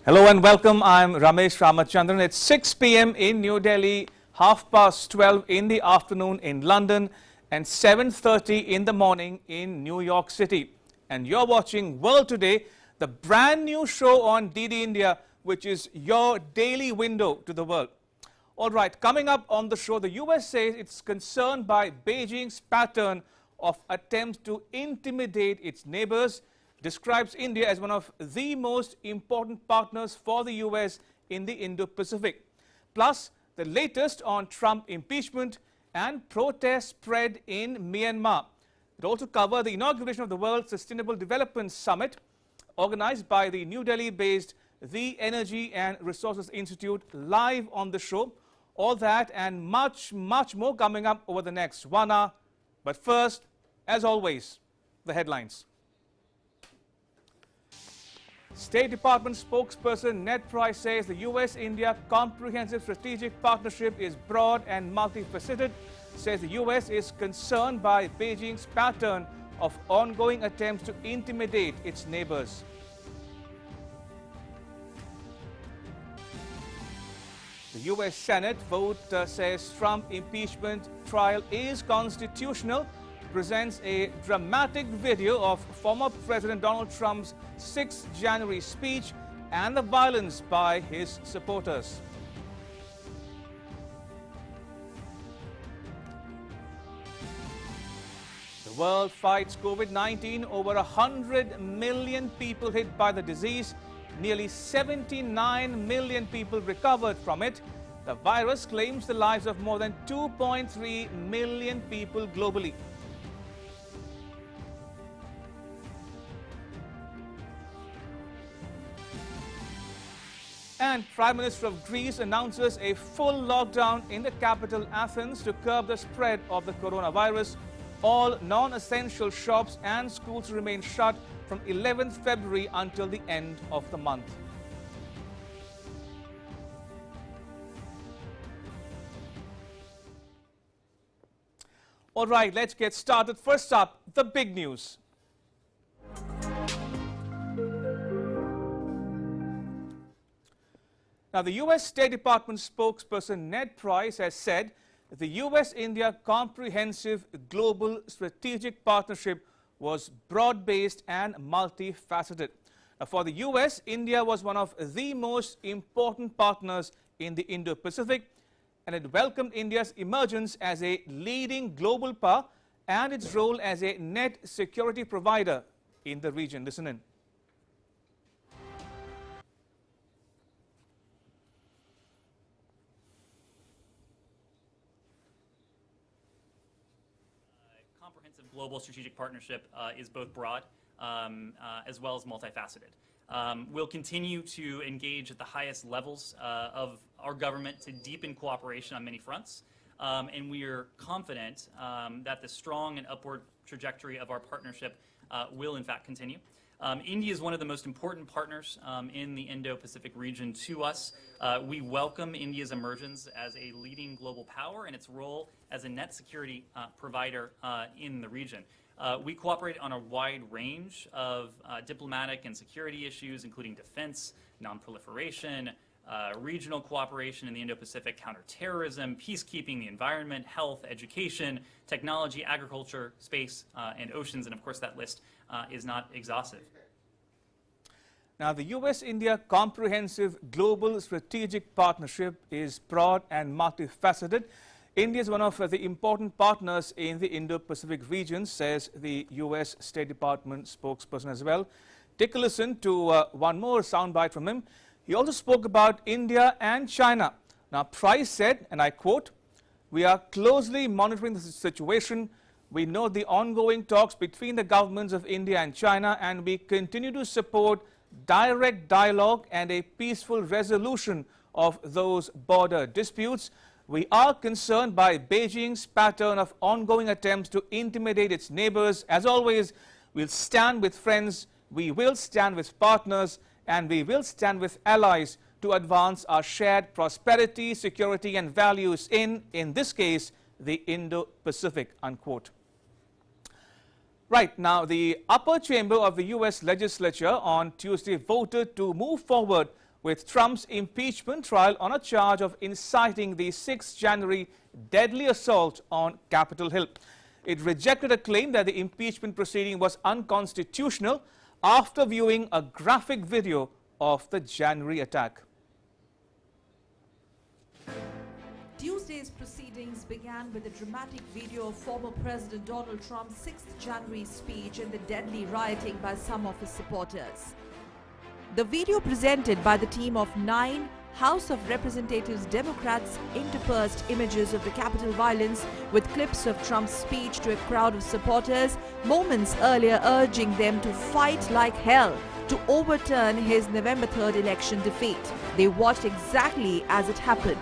Hello and welcome. I'm Ramesh Ramachandran. It's 6 p.m. in New Delhi, 12:30 in the afternoon in London, and 7:30 in the morning in New York City. And you're watching World Today, the brand new show on DD India, which is your daily window to the world. All right, coming up on the show, the US says it's concerned by Beijing's pattern of attempts to intimidate its neighbors, describes India as one of the most important partners for the US in the Indo-Pacific. Plus, the latest on Trump impeachment and protests spread in Myanmar. It also covers the inauguration of the World Sustainable Development Summit, organized by the New Delhi-based The Energy and Resources Institute, live on the show. All that and much more coming up over the next 1 hour. But first, as always, the headlines. State Department spokesperson Ned Price says the US-India comprehensive strategic partnership is broad and multifaceted, says the US is concerned by Beijing's pattern of ongoing attempts to intimidate its neighbors. The US Senate vote says Trump impeachment trial is constitutional, presents a dramatic video of former President Donald Trump's 6th January speech and the violence by his supporters. The world fights COVID-19. Over 100 million people hit by the disease. Nearly 79 million people recovered from it. The virus claims the lives of more than 2.3 million people globally. And Prime Minister of Greece announces a full lockdown in the capital Athens to curb the spread of the coronavirus. All non-essential shops and schools remain shut from 11th February until the end of the month. All right, let's get started. First up, the big news. Now, the US State Department spokesperson Ned Price has said the US-India comprehensive global strategic partnership was broad-based and multifaceted. Now, for the US, India was one of the most important partners in the Indo-Pacific, and it welcomed India's emergence as a leading global power and its role as a net security provider in the region. Listen in. Global strategic partnership is both broad as well as multifaceted. We'll continue to engage at the highest levels of our government to deepen cooperation on many fronts, and we are confident that the strong and upward trajectory of our partnership will in fact continue. India is one of the most important partners in the Indo-Pacific region to us. We welcome India's emergence as a leading global power and its role as a net security provider in the region. We cooperate on a wide range of diplomatic and security issues, including defense, non-proliferation, regional cooperation in the Indo-Pacific, counterterrorism, peacekeeping, the environment, health, education, technology, agriculture, space, and oceans, and of course that list is not exhaustive. Now, the US-India comprehensive global strategic partnership is broad and multifaceted. India is one of the important partners in the Indo-Pacific region, says the US State Department spokesperson as well. Take a listen to one more soundbite from him. He also spoke about India and China. Now, Price said, and I quote, "We are closely monitoring the situation. We know the ongoing talks between the governments of India and China, and we continue to support direct dialogue and a peaceful resolution of those border disputes. We are concerned by Beijing's pattern of ongoing attempts to intimidate its neighbors. As always, we'll stand with friends, we will stand with partners, and we will stand with allies to advance our shared prosperity, security, and values in this case, the Indo-Pacific," unquote. Right, now the upper chamber of the US legislature on Tuesday voted to move forward with Trump's impeachment trial on a charge of inciting the 6 January deadly assault on Capitol Hill. It rejected a claim that the impeachment proceeding was unconstitutional after viewing a graphic video of the January attack. Tuesday's proceedings began with a dramatic video of former President Donald Trump's 6th January speech and the deadly rioting by some of his supporters. The video presented by the team of 9 House of Representatives Democrats interspersed images of the Capitol violence with clips of Trump's speech to a crowd of supporters moments earlier, urging them to fight like hell to overturn his November 3rd election defeat. They watched exactly as it happened.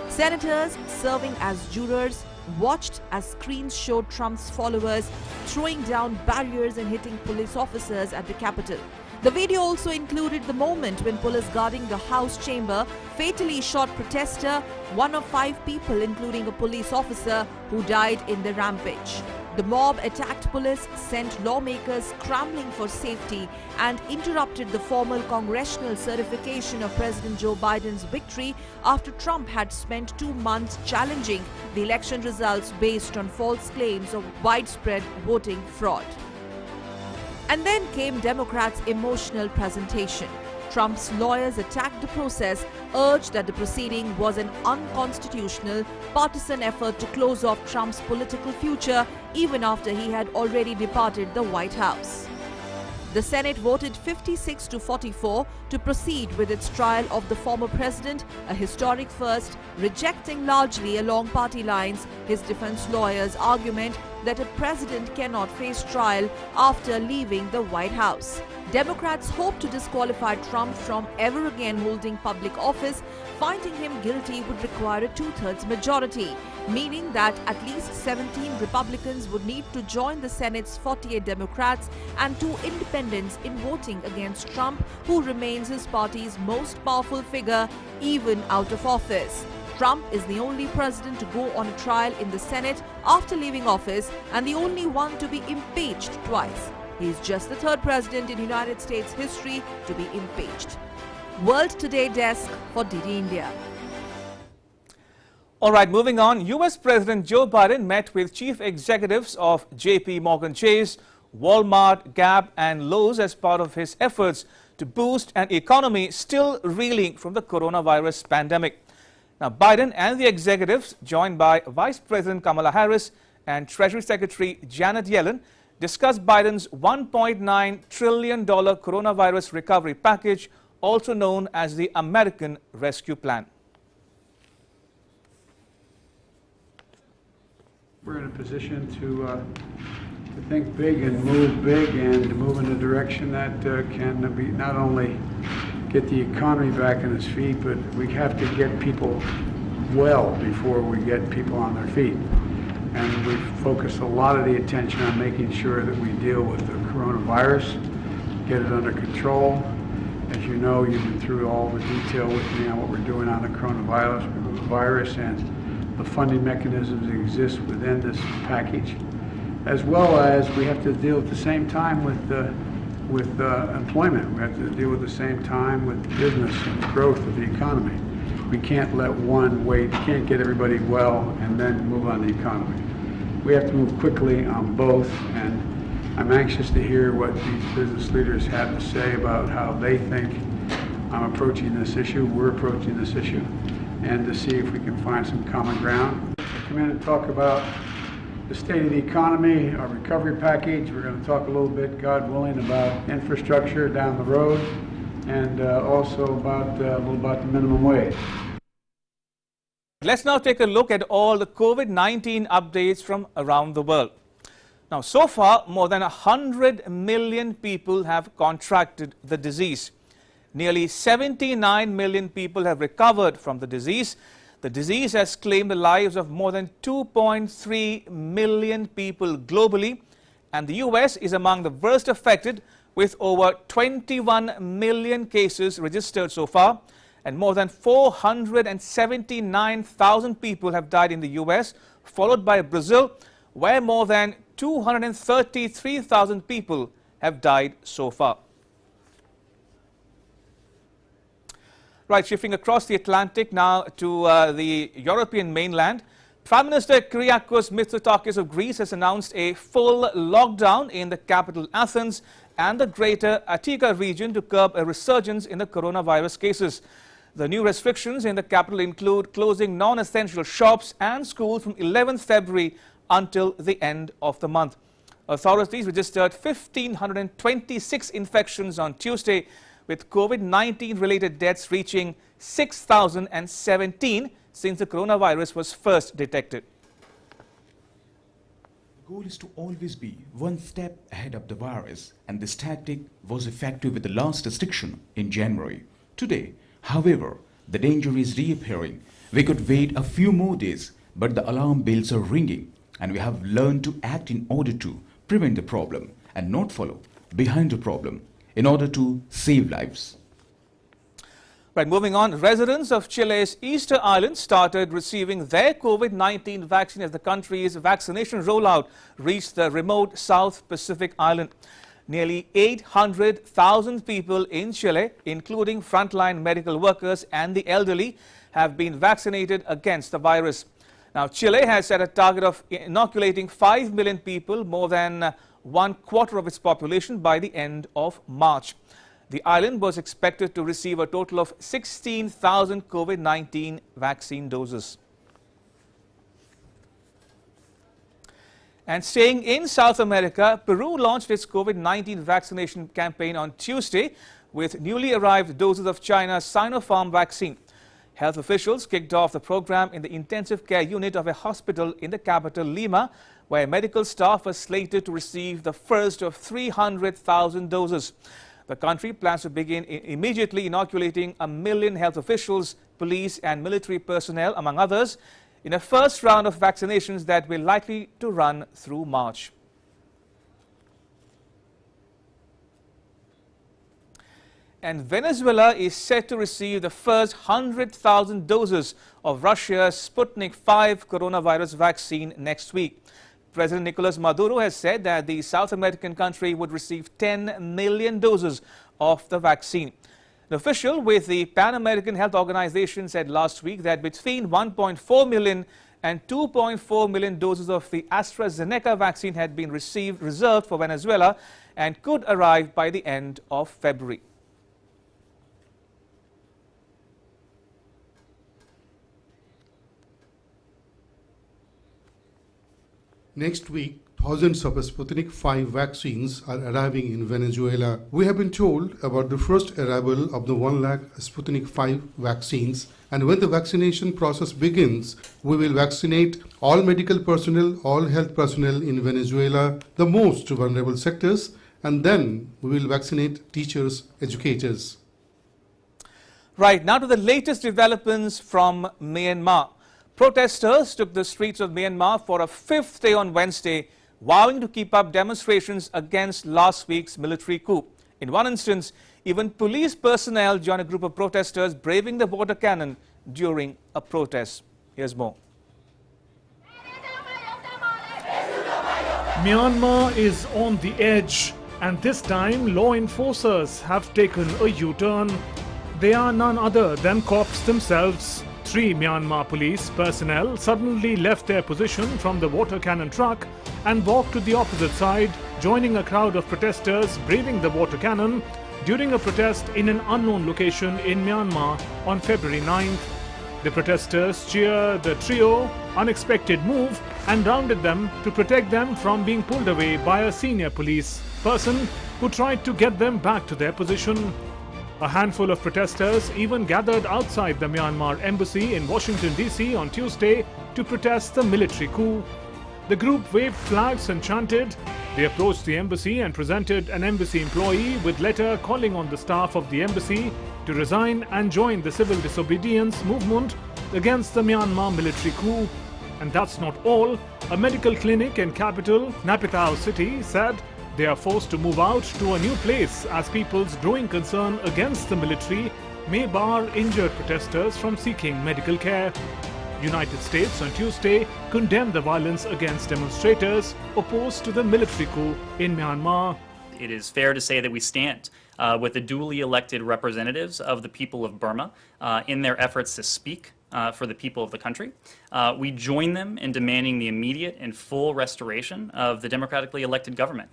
Senators serving as jurors watched as screens showed Trump's followers throwing down barriers and hitting police officers at the Capitol. The video also included the moment when police guarding the House chamber fatally shot protester, one of 5 people including a police officer who died in the rampage. The mob attacked police, sent lawmakers scrambling for safety and interrupted the formal congressional certification of President Joe Biden's victory after Trump had spent 2 months challenging the election results based on false claims of widespread voting fraud. And then came Democrats' emotional presentation. Trump's lawyers attacked the process, urged that the proceeding was an unconstitutional, partisan effort to close off Trump's political future even after he had already departed the White House. The Senate voted 56 to 44 to proceed with its trial of the former president, a historic first, rejecting largely along party lines his defense lawyers' argument that a president cannot face trial after leaving the White House. Democrats hope to disqualify Trump from ever again holding public office. Finding him guilty would require a 2/3 majority, meaning that at least 17 Republicans would need to join the Senate's 48 Democrats and 2 independents in voting against Trump, who remains his party's most powerful figure even out of office. Trump is the only president to go on a trial in the Senate after leaving office and the only one to be impeached twice. He is just the 3rd president in United States history to be impeached. World Today Desk for DD India. All right, moving on. U.S. President Joe Biden met with chief executives of J.P. Morgan Chase, Walmart, Gap and Lowe's as part of his efforts to boost an economy still reeling from the coronavirus pandemic. Now, Biden and the executives, joined by Vice President Kamala Harris and Treasury Secretary Janet Yellen, discussed Biden's $1.9 trillion coronavirus recovery package, also known as the American Rescue Plan. We're in a position to think big and move in a direction that can be not only get the economy back on its feet, but we have to get people well before we get people on their feet. And we've focused a lot of the attention on making sure that we deal with the coronavirus, get it under control. As you know, you've been through all the detail with me on what we're doing on the coronavirus and the funding mechanisms that exist within this package, as well as we have to deal at the same time with employment. We have to deal at the same time with business and the growth of the economy. We can't let one wait. We can't get everybody well and then move on the economy. We have to move quickly on both, and I'm anxious to hear what these business leaders have to say about how they think I'm approaching this issue, we're approaching this issue, and to see if we can find some common ground. We'll come in and talk about the state of the economy, our recovery package. We're going to talk a little bit, God willing, about infrastructure down the road, and also about a little about the minimum wage. Let's now take a look at all the COVID-19 updates from around the world. Now, so far, more than 100 million people have contracted the disease. Nearly 79 million people have recovered from the disease. The disease has claimed the lives of more than 2.3 million people globally, and the U.S. is among the worst affected, with over 21 million cases registered so far, and more than 479,000 people have died in the U.S., followed by Brazil, where more than 233,000 people have died so far. Right, shifting across the Atlantic now to the European mainland. Prime Minister Kyriakos Mitsotakis of Greece has announced a full lockdown in the capital Athens and the greater Attica region to curb a resurgence in the coronavirus cases. The new restrictions in the capital include closing non-essential shops and schools from 11th February until the end of the month. Authorities registered 1,526 infections on Tuesday, with COVID-19 related deaths reaching 6,017 since the coronavirus was first detected. The goal is to always be one step ahead of the virus, and this tactic was effective with the last restriction in January. Today, however, the danger is reappearing. We could wait a few more days, but the alarm bells are ringing, and we have learned to act in order to prevent the problem and not follow behind the problem in order to save lives. Right, moving on, residents of Chile's Easter Island started receiving their COVID-19 vaccine as the country's vaccination rollout reached the remote South Pacific island. Nearly 800,000 people in Chile, including frontline medical workers and the elderly, have been vaccinated against the virus. Now, Chile has set a target of inoculating 5 million people, more than 1/4 of its population, by the end of March. The island was expected to receive a total of 16,000 COVID-19 vaccine doses. And staying in South America, Peru launched its COVID-19 vaccination campaign on Tuesday with newly arrived doses of China's Sinopharm vaccine. Health officials kicked off the program in the intensive care unit of a hospital in the capital, Lima, where medical staff are slated to receive the first of 300,000 doses. The country plans to begin immediately inoculating 1 million health officials, police and military personnel, among others, in a first round of vaccinations that will likely to run through March. And Venezuela is set to receive the first 100,000 doses of Russia's Sputnik V coronavirus vaccine next week. President Nicolas Maduro has said that the South American country would receive 10 million doses of the vaccine. An official with the Pan American Health Organization said last week that between 1.4 million and 2.4 million doses of the AstraZeneca vaccine had been reserved for Venezuela and could arrive by the end of February. Next week, thousands of Sputnik V vaccines are arriving in Venezuela. We have been told about the first arrival of the 1 lakh Sputnik V vaccines, and when the vaccination process begins, we will vaccinate all medical personnel, all health personnel in Venezuela, the most vulnerable sectors, and then we will vaccinate teachers, educators. Right, now to the latest developments from Myanmar. Protesters took the streets of Myanmar for a 5th day on Wednesday, vowing to keep up demonstrations against last week's military coup. In one instance, even police personnel joined a group of protesters braving the water cannon during a protest. Here's more. Myanmar is on the edge, and this time law enforcers have taken a U-turn. They are none other than cops themselves. 3 Myanmar police personnel suddenly left their position from the water cannon truck and walked to the opposite side, joining a crowd of protesters braving the water cannon during a protest in an unknown location in Myanmar on February 9th. The protesters cheered the trio unexpected move and rounded them to protect them from being pulled away by a senior police person who tried to get them back to their position. A handful of protesters even gathered outside the Myanmar embassy in Washington, D.C. on Tuesday to protest the military coup. The group waved flags and chanted. They approached the embassy and presented an embassy employee with letter calling on the staff of the embassy to resign and join the civil disobedience movement against the Myanmar military coup. And that's not all. A medical clinic in capital Naypyidaw city said they are forced to move out to a new place as people's growing concern against the military may bar injured protesters from seeking medical care. United States on Tuesday condemned the violence against demonstrators opposed to the military coup in Myanmar. it is fair to say that we stand with the duly elected representatives of the people of Burma in their efforts to speak for the people of the country. We join them in demanding the immediate and full restoration of the democratically elected government.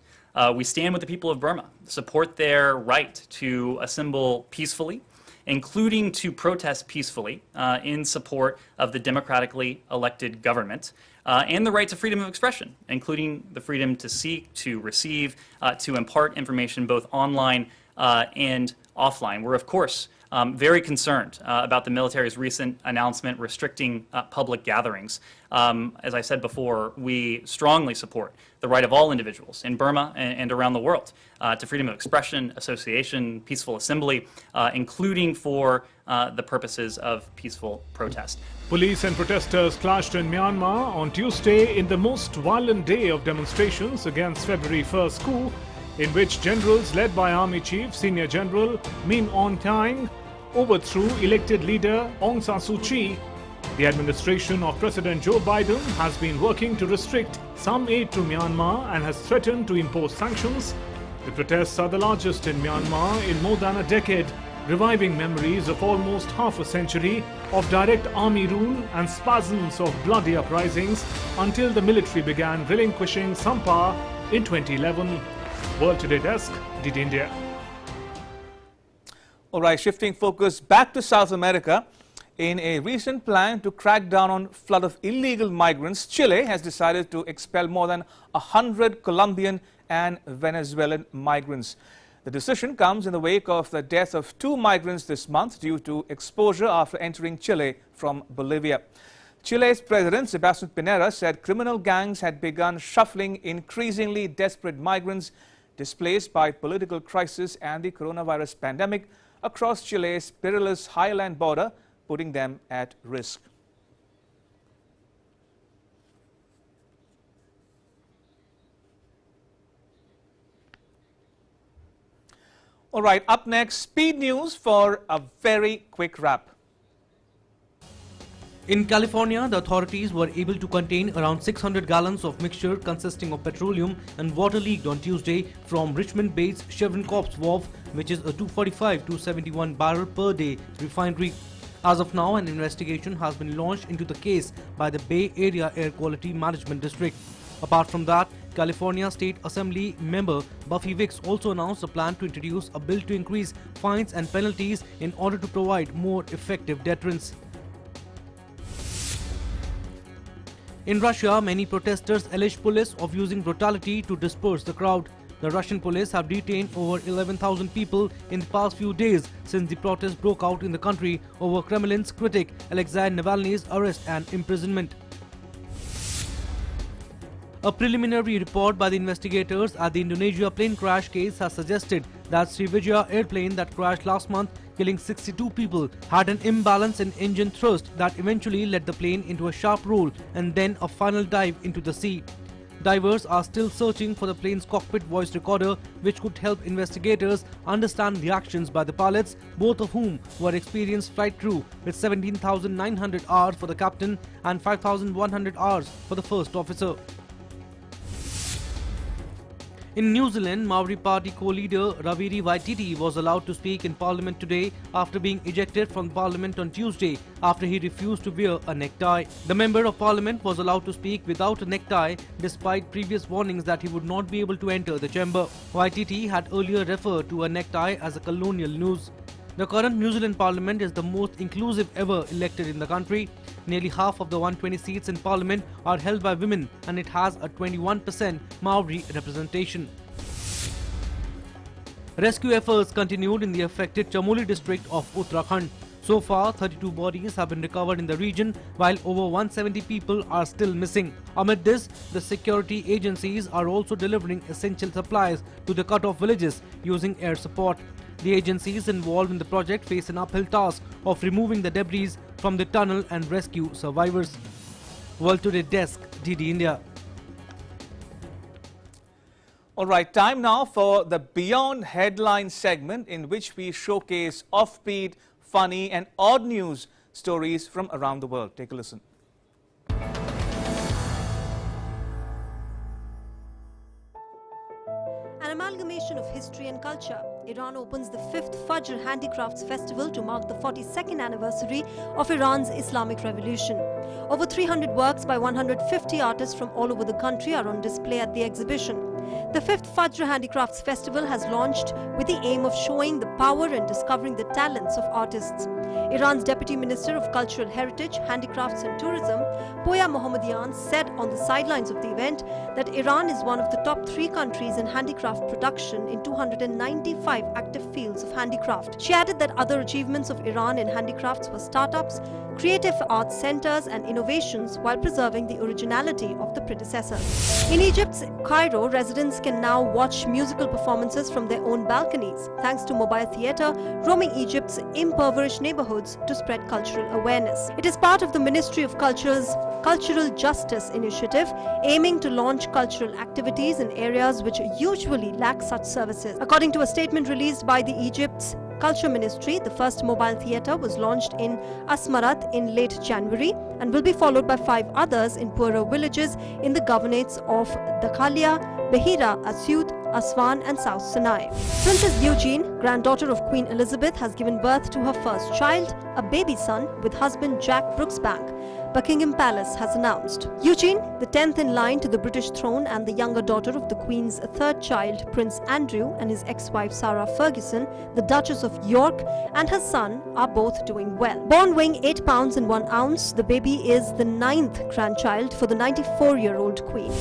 We stand with the people of Burma, support their right to assemble peacefully, including to protest peacefully in support of the democratically elected government, and the right to freedom of expression, including the freedom to seek, to receive, to impart information both online and offline. We're, of course, very concerned about the military's recent announcement restricting public gatherings. As I said before, we strongly support the right of all individuals in Burma and around the world to freedom of expression, association, peaceful assembly, including for the purposes of peaceful protest. Police and protesters clashed in Myanmar on Tuesday in the most violent day of demonstrations against February 1st coup, in which generals led by Army Chief Senior General Min Aung Hlaing overthrew elected leader Aung San Suu Kyi. The administration of President Joe Biden has been working to restrict some aid to Myanmar and has threatened to impose sanctions. The protests are the largest in Myanmar in more than a decade, reviving memories of almost half a century of direct army rule and spasms of bloody uprisings until the military began relinquishing some power in 2011. World Today Desk, DD India. All right, shifting focus back to South America. In a recent plan to crack down on flood of illegal migrants, Chile has decided to expel more than 100 Colombian and Venezuelan migrants. The decision comes in the wake of the death of 2 migrants this month due to exposure after entering Chile from Bolivia. Chile's President Sebastián Piñera said criminal gangs had begun shuffling increasingly desperate migrants displaced by political crisis and the coronavirus pandemic across Chile's perilous highland border, putting them at risk. All right, up next, speed news for a very quick wrap. In California, the authorities were able to contain around 600 gallons of mixture consisting of petroleum and water leaked on Tuesday from Richmond-based Chevron Corp's wharf, which is a 245-271 barrel per day refinery. As of now, an investigation has been launched into the case by the Bay Area Air Quality Management District. Apart from that, California State Assembly member Buffy Wicks also announced a plan to introduce a bill to increase fines and penalties in order to provide more effective deterrence. In Russia, many protesters allege police of using brutality to disperse the crowd. The Russian police have detained over 11,000 people in the past few days since the protests broke out in the country over Kremlin's critic Alexei Navalny's arrest and imprisonment. A preliminary report by the investigators at the Indonesia plane crash case has suggested that Sriwijaya airplane that crashed last month, killing 62 people, had an imbalance in engine thrust that eventually led the plane into a sharp roll and then a final dive into the sea. Divers are still searching for the plane's cockpit voice recorder, which could help investigators understand the actions by the pilots, both of whom were experienced flight crew with 17,900 hours for the captain and 5,100 hours for the first officer. In New Zealand, Maori Party co-leader Raviri Waititi was allowed to speak in Parliament today after being ejected from Parliament on Tuesday after he refused to wear a necktie. The Member of Parliament was allowed to speak without a necktie despite previous warnings that he would not be able to enter the chamber. Waititi had earlier referred to a necktie as a colonial noose. The current New Zealand Parliament is the most inclusive ever elected in the country. Nearly half of the 120 seats in Parliament are held by women and it has a 21% Maori representation. Rescue efforts continued in the affected Chamoli district of Uttarakhand. So far, 32 bodies have been recovered in the region, while over 170 people are still missing. Amid this, the security agencies are also delivering essential supplies to the cut-off villages using air support. The agencies involved in the project face an uphill task of removing the debris from the tunnel and rescue survivors. World Today Desk, DD India. All right, time now for the Beyond Headline segment, in which we showcase offbeat, funny and odd news stories from around the world. Take a listen. An an amalgamation of history and culture. Iran opens the 5th Fajr Handicrafts Festival to mark the 42nd anniversary of Iran's Islamic Revolution. Over 300 works by 150 artists from all over the country are on display at the exhibition. The 5th Fajr Handicrafts Festival has launched with the aim of showing the power and discovering the talents of artists. Iran's Deputy Minister of Cultural Heritage, Handicrafts and Tourism, Poya Mohammadian, said on the sidelines of the event that Iran is one of the top 3 countries in handicraft production in 295 active fields of handicraft. She added that other achievements of Iran in handicrafts were startups, creative arts centers and innovations while preserving the originality of the predecessors. In Egypt's Cairo, residents can now watch musical performances from their own balconies, thanks to mobile theatre roaming Egypt's impoverished neighborhoods to spread cultural awareness. It is part of the Ministry of Culture's Cultural Justice initiative, aiming to launch cultural activities in areas which usually lack such services. According to a statement released by the Egypt's Culture Ministry, the first mobile theatre was launched in Asmarat in late January and will be followed by 5 others in poorer villages in the governorates of Dakhalia, Behira, Asyut, Aswan and South Sinai. Princess Eugenie, granddaughter of Queen Elizabeth, has given birth to her first child, a baby son, with husband Jack Brooksbank, Buckingham Palace has announced. Eugenie, the 10th in line to the British throne and the younger daughter of the Queen's 3rd child, Prince Andrew, and his ex-wife Sarah Ferguson, the Duchess of York, and her son are both doing well. Born weighing 8 pounds and 1 ounce, the baby is the 9th grandchild for the 94-year-old Queen.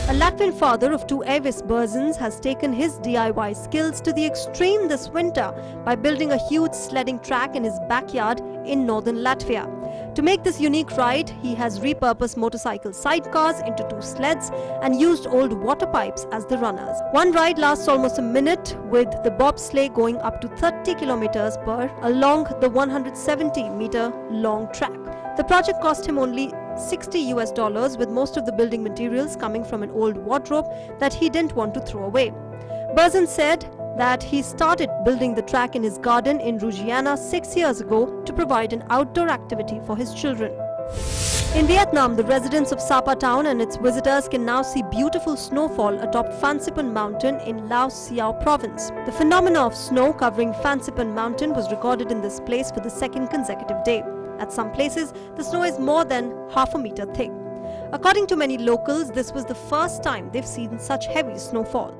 A Latvian father of 2 Avis Berzins has taken his DIY skills to the extreme this winter by building a huge sledding track in his backyard in northern Latvia. To make this unique ride, he has repurposed motorcycle sidecars into 2 sleds and used old water pipes as the runners. One ride lasts almost a minute, with the bobsleigh going up to 30 kilometers per along the 170-meter long track. The project cost him only $60 with most of the building materials coming from an old wardrobe that he didn't want to throw away. Berzin said that he started building the track in his garden in Rugiana 6 years ago to provide an outdoor activity for his children. In Vietnam, the residents of Sapa town and its visitors can now see beautiful snowfall atop Phan Xipang Mountain in Lao Siao province. The phenomena of snow covering Phan Xipang Mountain was recorded in this place for the 2nd consecutive day. At some places, the snow is more than half a meter thick. According to many locals, this was the first time they've seen such heavy snowfall.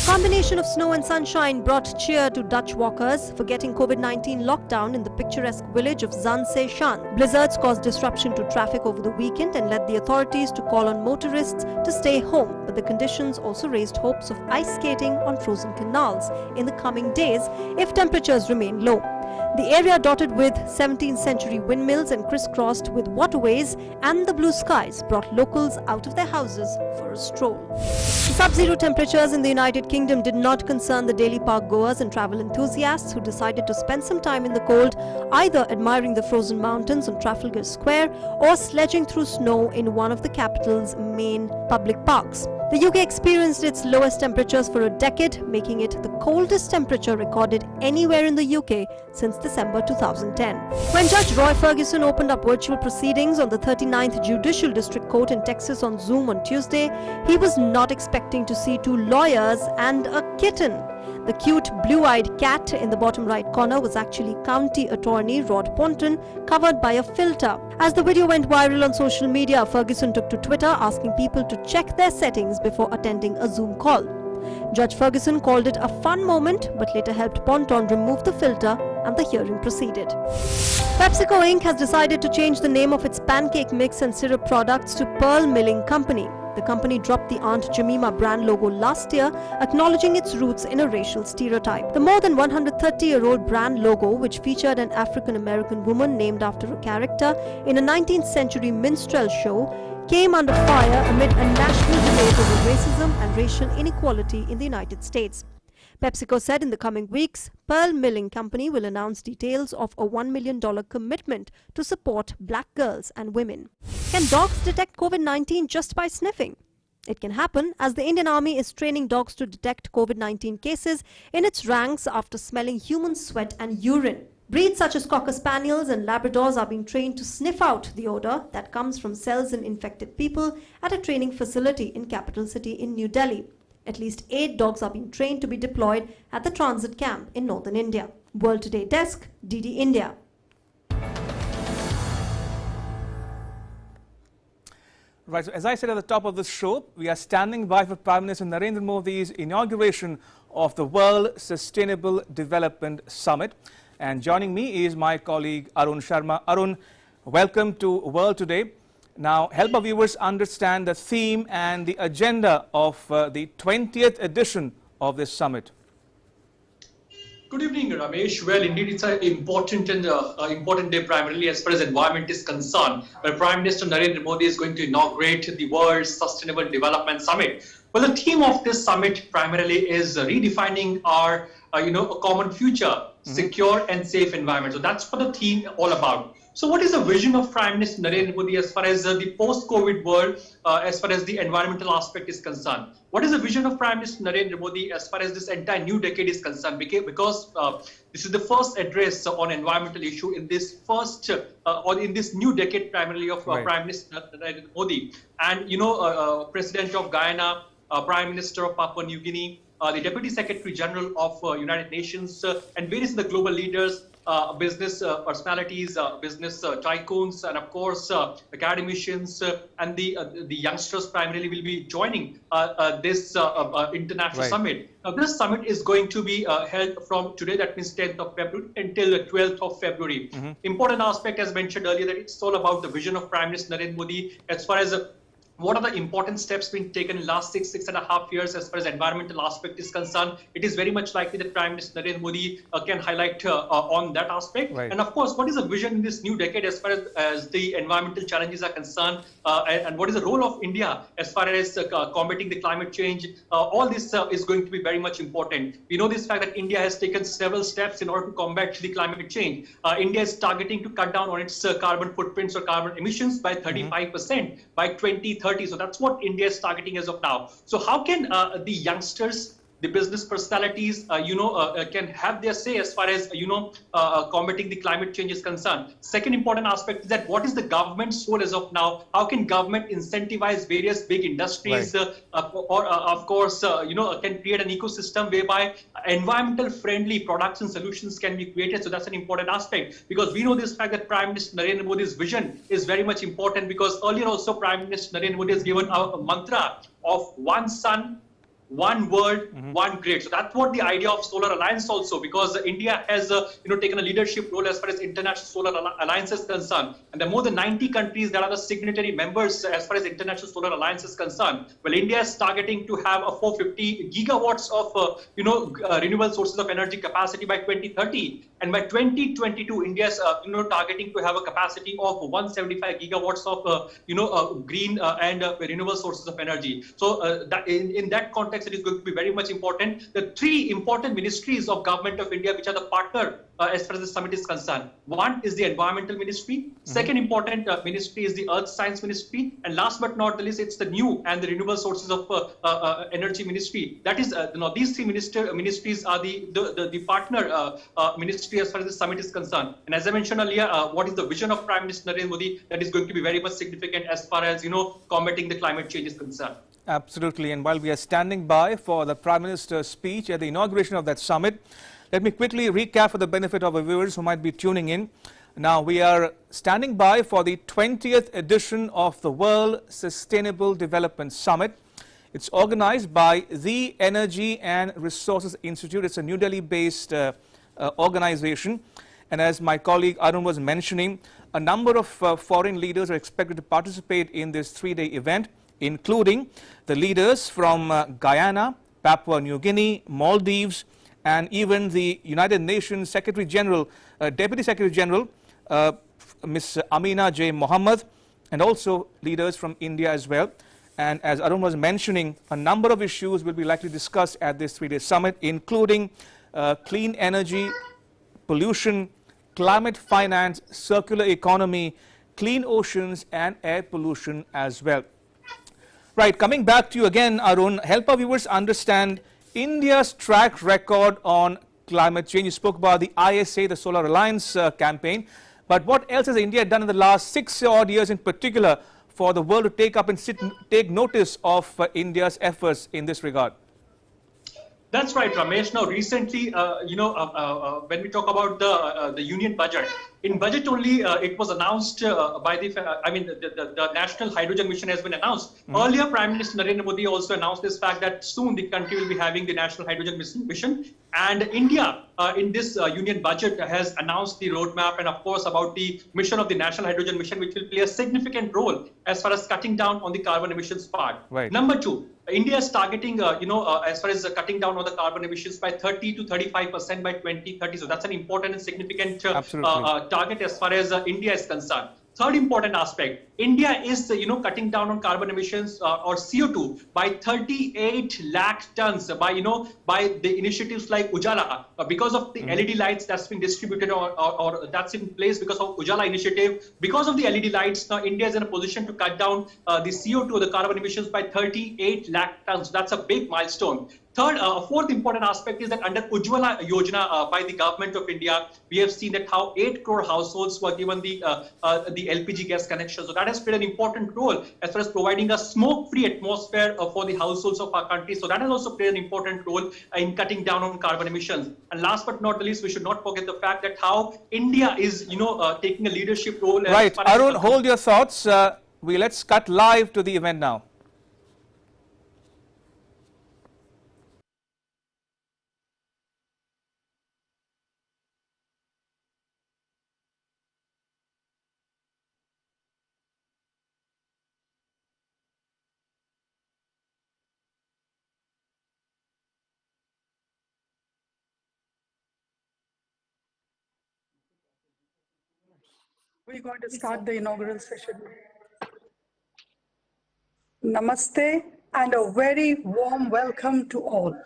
Combination of snow and sunshine brought cheer to Dutch walkers forgetting COVID-19 lockdown in the picturesque village of Zandse Shan. Blizzards caused disruption to traffic over the weekend and led the authorities to call on motorists to stay home, but the conditions also raised hopes of ice skating on frozen canals in the coming days if temperatures remain low. The area dotted with 17th century windmills and crisscrossed with waterways and the blue skies brought locals out of their houses for a stroll. The sub-zero temperatures in the United Kingdom did not concern the daily park goers and travel enthusiasts who decided to spend some time in the cold, either admiring the frozen mountains on Trafalgar Square or sledging through snow in one of the capital's main public parks. The UK experienced its lowest temperatures for a decade, making it the coldest temperature recorded anywhere in the UK since December 2010. When Judge Roy Ferguson opened up virtual proceedings on the 39th Judicial District Court in Texas on Zoom on Tuesday, he was not expecting to see 2 lawyers and a kitten. The cute blue-eyed cat in the bottom right corner was actually County Attorney Rod Ponton, covered by a filter. As the video went viral on social media, Ferguson took to Twitter asking people to check their settings before attending a Zoom call. Judge Ferguson called it a fun moment, but later helped Ponton remove the filter and the hearing proceeded. PepsiCo Inc. has decided to change the name of its pancake mix and syrup products to Pearl Milling Company. The company dropped the Aunt Jemima brand logo last year, acknowledging its roots in a racial stereotype. The more than 130-year-old brand logo, which featured an African-American woman named after a character in a 19th century minstrel show, came under fire amid a national debate over racism and racial inequality in the United States. PepsiCo said in the coming weeks, Pearl Milling Company will announce details of a $1 million commitment to support black girls and women. Can dogs detect COVID-19 just by sniffing? It can happen, as the Indian Army is training dogs to detect COVID-19 cases in its ranks after smelling human sweat and urine. Breeds such as Cocker Spaniels and Labradors are being trained to sniff out the odor that comes from cells in infected people at a training facility in capital city in New Delhi. At least 8 dogs are being trained to be deployed at the transit camp in northern India. World Today Desk, DD India. Right, so as I said at the top of the show, we are standing by for Prime Minister Narendra Modi's inauguration of the World Sustainable Development Summit. And joining me is my colleague Arun Sharma. Arun, welcome to World Today. Now, help our viewers understand the theme and the agenda of the 20th edition of this summit. Good evening, Ramesh. Well, indeed, it's an important day primarily as far as environment is concerned, where Prime Minister Narendra Modi is going to inaugurate the World Sustainable Development Summit. Well, the theme of this summit primarily is redefining our, a common future, secure and safe environment. So that's what the theme all about. So what is the vision of Prime Minister Narendra Modi as far as the post-COVID world, as far as the environmental aspect is concerned? What is the vision of Prime Minister Narendra Modi as far as this entire new decade is concerned? Because this is the first address on environmental issue in this first, or in this new decade primarily of Prime Minister Narendra Modi. And, President of Guyana, Prime Minister of Papua New Guinea, the Deputy Secretary General of United Nations, and various other global leaders, business personalities, business tycoons, and of course academicians and the youngsters primarily will be joining this international summit. Now, this summit is going to be held from today, that means 10th of February, until the 12th of February. Important aspect, as mentioned earlier, that it's all about the vision of Prime Minister Narendra Modi as far as what are the important steps being taken in the last 6.5 years as far as environmental aspect is concerned. It is very much likely that Prime Minister Narendra Modi can highlight on that aspect. And of course, what is the vision in this new decade as far as the environmental challenges are concerned, and what is the role of India as far as combating the climate change? All this is going to be very much important. We know this fact that India has taken several steps in order to combat the climate change. India is targeting to cut down on its carbon footprints or carbon emissions by 35% by 2030. So that's what India is targeting as of now. So how can the youngsters, the business personalities, can have their say as far as, combating the climate change is concerned? Second important aspect is that what is the government's role as of now? How can government incentivize various big industries or, of course, can create an ecosystem whereby environmental friendly products and solutions can be created? So that's an important aspect, because we know this fact that Prime Minister Narendra Modi's vision is very much important, because earlier also Prime Minister Narendra Modi has given a mantra of one sun, one world, one grid. So that's what the idea of Solar Alliance also, because India has taken a leadership role as far as International Solar Alliance is concerned. And there are more than 90 countries that are the signatory members as far as International Solar Alliance is concerned. Well, India is targeting to have a 450 gigawatts of renewable sources of energy capacity by 2030. And by 2022, India is targeting to have a capacity of 175 gigawatts of green and renewable sources of energy. So that in that context, it is going to be very much important. The three important ministries of Government of India which are the partner as far as the summit is concerned. One is the Environmental Ministry. Second important ministry is the Earth Science Ministry. And last but not the least, it's the New and the Renewable Sources of Energy Ministry. That is, these three ministries are the partner ministry as far as the summit is concerned. And as I mentioned earlier, what is the vision of Prime Minister Narendra Modi that is going to be very much significant as far as, combating the climate change is concerned. Absolutely. And while we are standing by for the Prime Minister's speech at the inauguration of that summit, let me quickly recap for the benefit of our viewers who might be tuning in. Now, we are standing by for the 20th edition of the World Sustainable Development Summit. It's organized by the Energy and Resources Institute. It's a New Delhi-based organization. And as my colleague Arun was mentioning, a number of foreign leaders are expected to participate in this three-day event, including the leaders from Guyana, Papua New Guinea, Maldives, and even the United Nations Secretary General, Deputy Secretary General, Ms. Amina J. Mohammed, and also leaders from India as well. And as Arun was mentioning, a number of issues will be likely discussed at this three-day summit, including clean energy, pollution, climate finance, circular economy, clean oceans, and air pollution as well. Right, coming back to you again, Arun, help our viewers understand India's track record on climate change. You spoke about the ISA, the Solar Alliance campaign, but what else has India done in the last 6 odd years in particular for the world to take up and take notice of India's efforts in this regard? That's right, Ramesh. Now, recently, when we talk about the union budget, in budget only, it was announced by the National Hydrogen Mission has been announced. Earlier, Prime Minister Narendra Modi also announced this fact that soon the country will be having the National Hydrogen Mission. And India, in this union budget, has announced the roadmap and, of course, about the mission of the National Hydrogen Mission, which will play a significant role as far as cutting down on the carbon emissions part. Right. Number two, India is targeting, as far as cutting down on the carbon emissions by 30 to 35% by 2030. So that's an important and significant target as far as India is concerned. Third important aspect, India is cutting down on carbon emissions or CO2 by 38 lakh tons by the initiatives like Ujala because of the LED lights that's been distributed or that's in place because of Ujala initiative. Because of the LED lights, now India is in a position to cut down the CO2 or the carbon emissions by 38 lakh tons. That's a big milestone. Fourth important aspect is that under Ujjwala Yojana by the government of India, we have seen that how 8 crore households were given the LPG gas connection. So that has played an important role as far as providing a smoke-free atmosphere for the households of our country. So that has also played an important role in cutting down on carbon emissions. And last but not the least, we should not forget the fact that how India is, taking a leadership role. Right, Arun, hold your thoughts. Let's cut live to the event now. We're going to start the inaugural session. Namaste and a very warm welcome to all.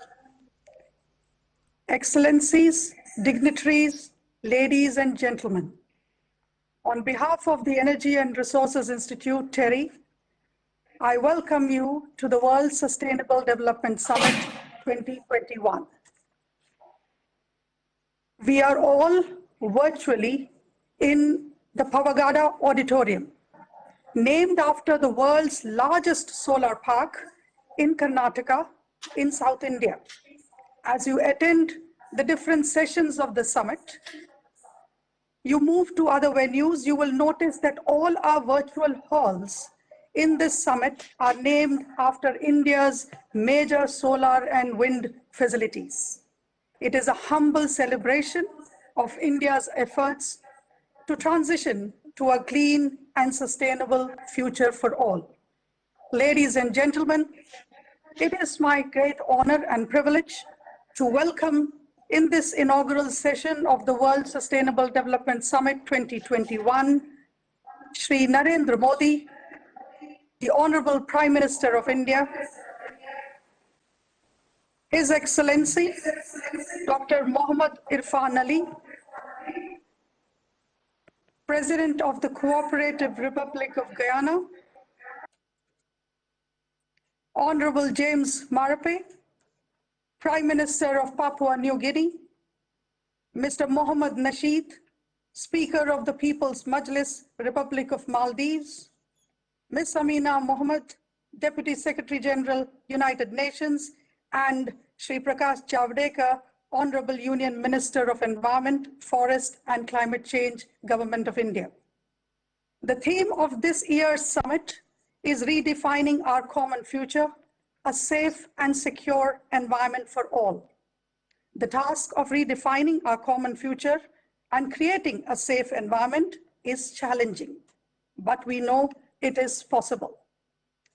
Excellencies, dignitaries, ladies and gentlemen. On behalf of the Energy and Resources Institute, TERI, I welcome you to the World Sustainable Development Summit 2021. We are all virtually in the Pavagada Auditorium, named after the world's largest solar park in Karnataka in South India. As you attend the different sessions of the summit, you move to other venues, you will notice that all our virtual halls in this summit are named after India's major solar and wind facilities. It is a humble celebration of India's efforts to transition to a clean and sustainable future for all. Ladies and gentlemen, it is my great honor and privilege to welcome in this inaugural session of the World Sustainable Development Summit 2021, Shri Narendra Modi, the Honorable Prime Minister of India, His Excellency, Dr. Mohammad Irfan Ali, President of the Cooperative Republic of Guyana, Honorable James Marape, Prime Minister of Papua New Guinea, Mr. Mohammad Nasheed, Speaker of the People's Majlis, Republic of Maldives, Ms. Amina Mohammed, Deputy Secretary General, United Nations, and Shri Prakash Javadekar, Honorable Union Minister of Environment, Forest and Climate Change, Government of India. The theme of this year's summit is redefining our common future, a safe and secure environment for all. The task of redefining our common future and creating a safe environment is challenging, but we know it is possible.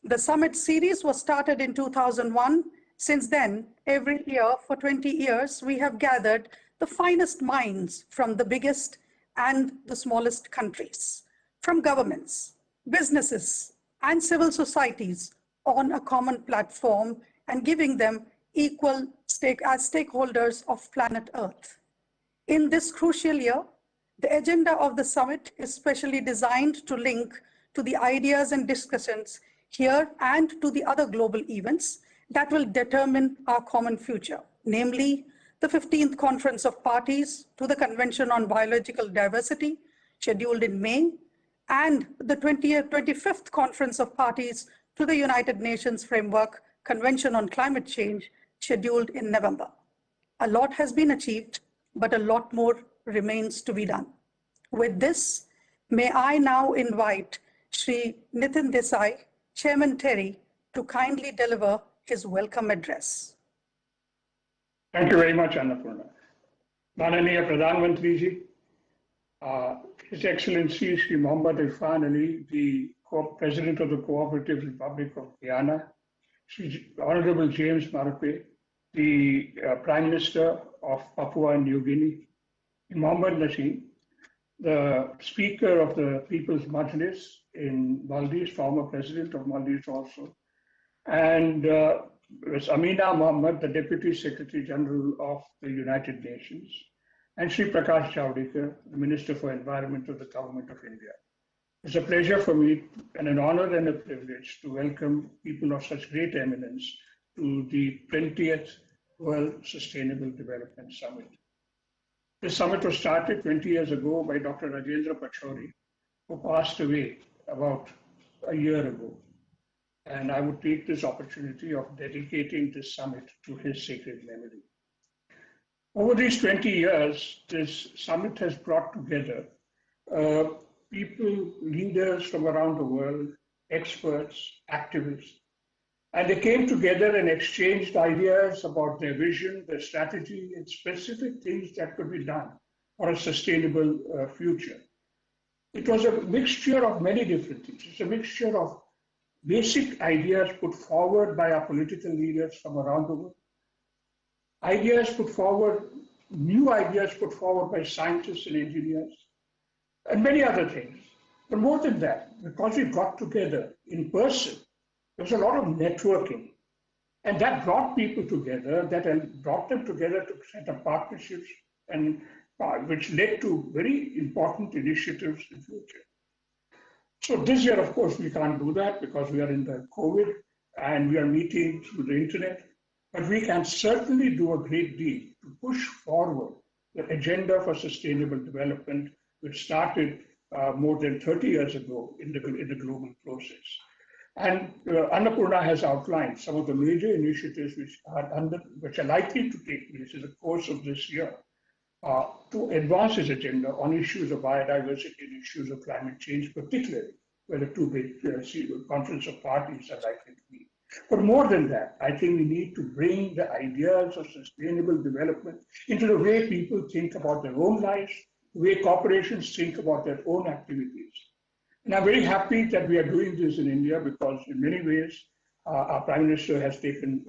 The summit series was started in 2001. Since then, every year for 20 years, we have gathered the finest minds from the biggest and the smallest countries, from governments, businesses, and civil societies on a common platform and giving them equal stake as stakeholders of planet Earth. In this crucial year, the agenda of the summit is specially designed to link to the ideas and discussions here and to the other global events that will determine our common future, namely the 15th Conference of Parties to the Convention on Biological Diversity, scheduled in May, and the 25th Conference of Parties to the United Nations Framework Convention on Climate Change, scheduled in November. A lot has been achieved, but a lot more remains to be done. With this, may I now invite Shri Nitin Desai, Chairman Terry, to kindly deliver his welcome address. Thank you very much, Annapurna. Mananiya Pradhan Mantri Ji, His Excellency Shri Mohammad Irfan Ali, the President of the Cooperative Republic of Guyana, Shri Honorable James Marape, the Prime Minister of Papua New Guinea, Mohammad Nasheed, the Speaker of the People's Majlis in Maldives, former President of Maldives also, and Ms. Amina Mohammed, the Deputy Secretary General of the United Nations, and Sri Prakash Javadekar, the Minister for Environment of the Government of India. It's a pleasure for me and an honor and a privilege to welcome people of such great eminence to the 20th World Sustainable Development Summit. This summit was started 20 years ago by Dr. Rajendra Pachauri, who passed away about a year ago. And I would take this opportunity of dedicating this summit to his sacred memory. Over these 20 years, this summit has brought together people, leaders from around the world, experts, activists, and they came together and exchanged ideas about their vision, their strategy, and specific things that could be done for a sustainable future. It was a mixture of many different things. It's a mixture of basic ideas put forward by our political leaders from around the world, ideas put forward, new ideas put forward by scientists and engineers, and many other things. But more than that, because we got together in person, there was a lot of networking. And that brought people together, that brought them together to set up partnerships, and which led to very important initiatives in the future. So this year, of course, we can't do that because we are in the COVID and we are meeting through the internet. But we can certainly do a great deal to push forward the agenda for sustainable development, which started more than 30 years ago in the global process. And Annapurna has outlined some of the major initiatives which are likely to take place in the course of this year to advance his agenda on issues of biodiversity and issues of climate change, particularly where the two big conference of parties are likely to be. But more than that, I think we need to bring the ideas of sustainable development into the way people think about their own lives, the way corporations think about their own activities. And I'm very happy that we are doing this in India because in many ways, our Prime Minister has taken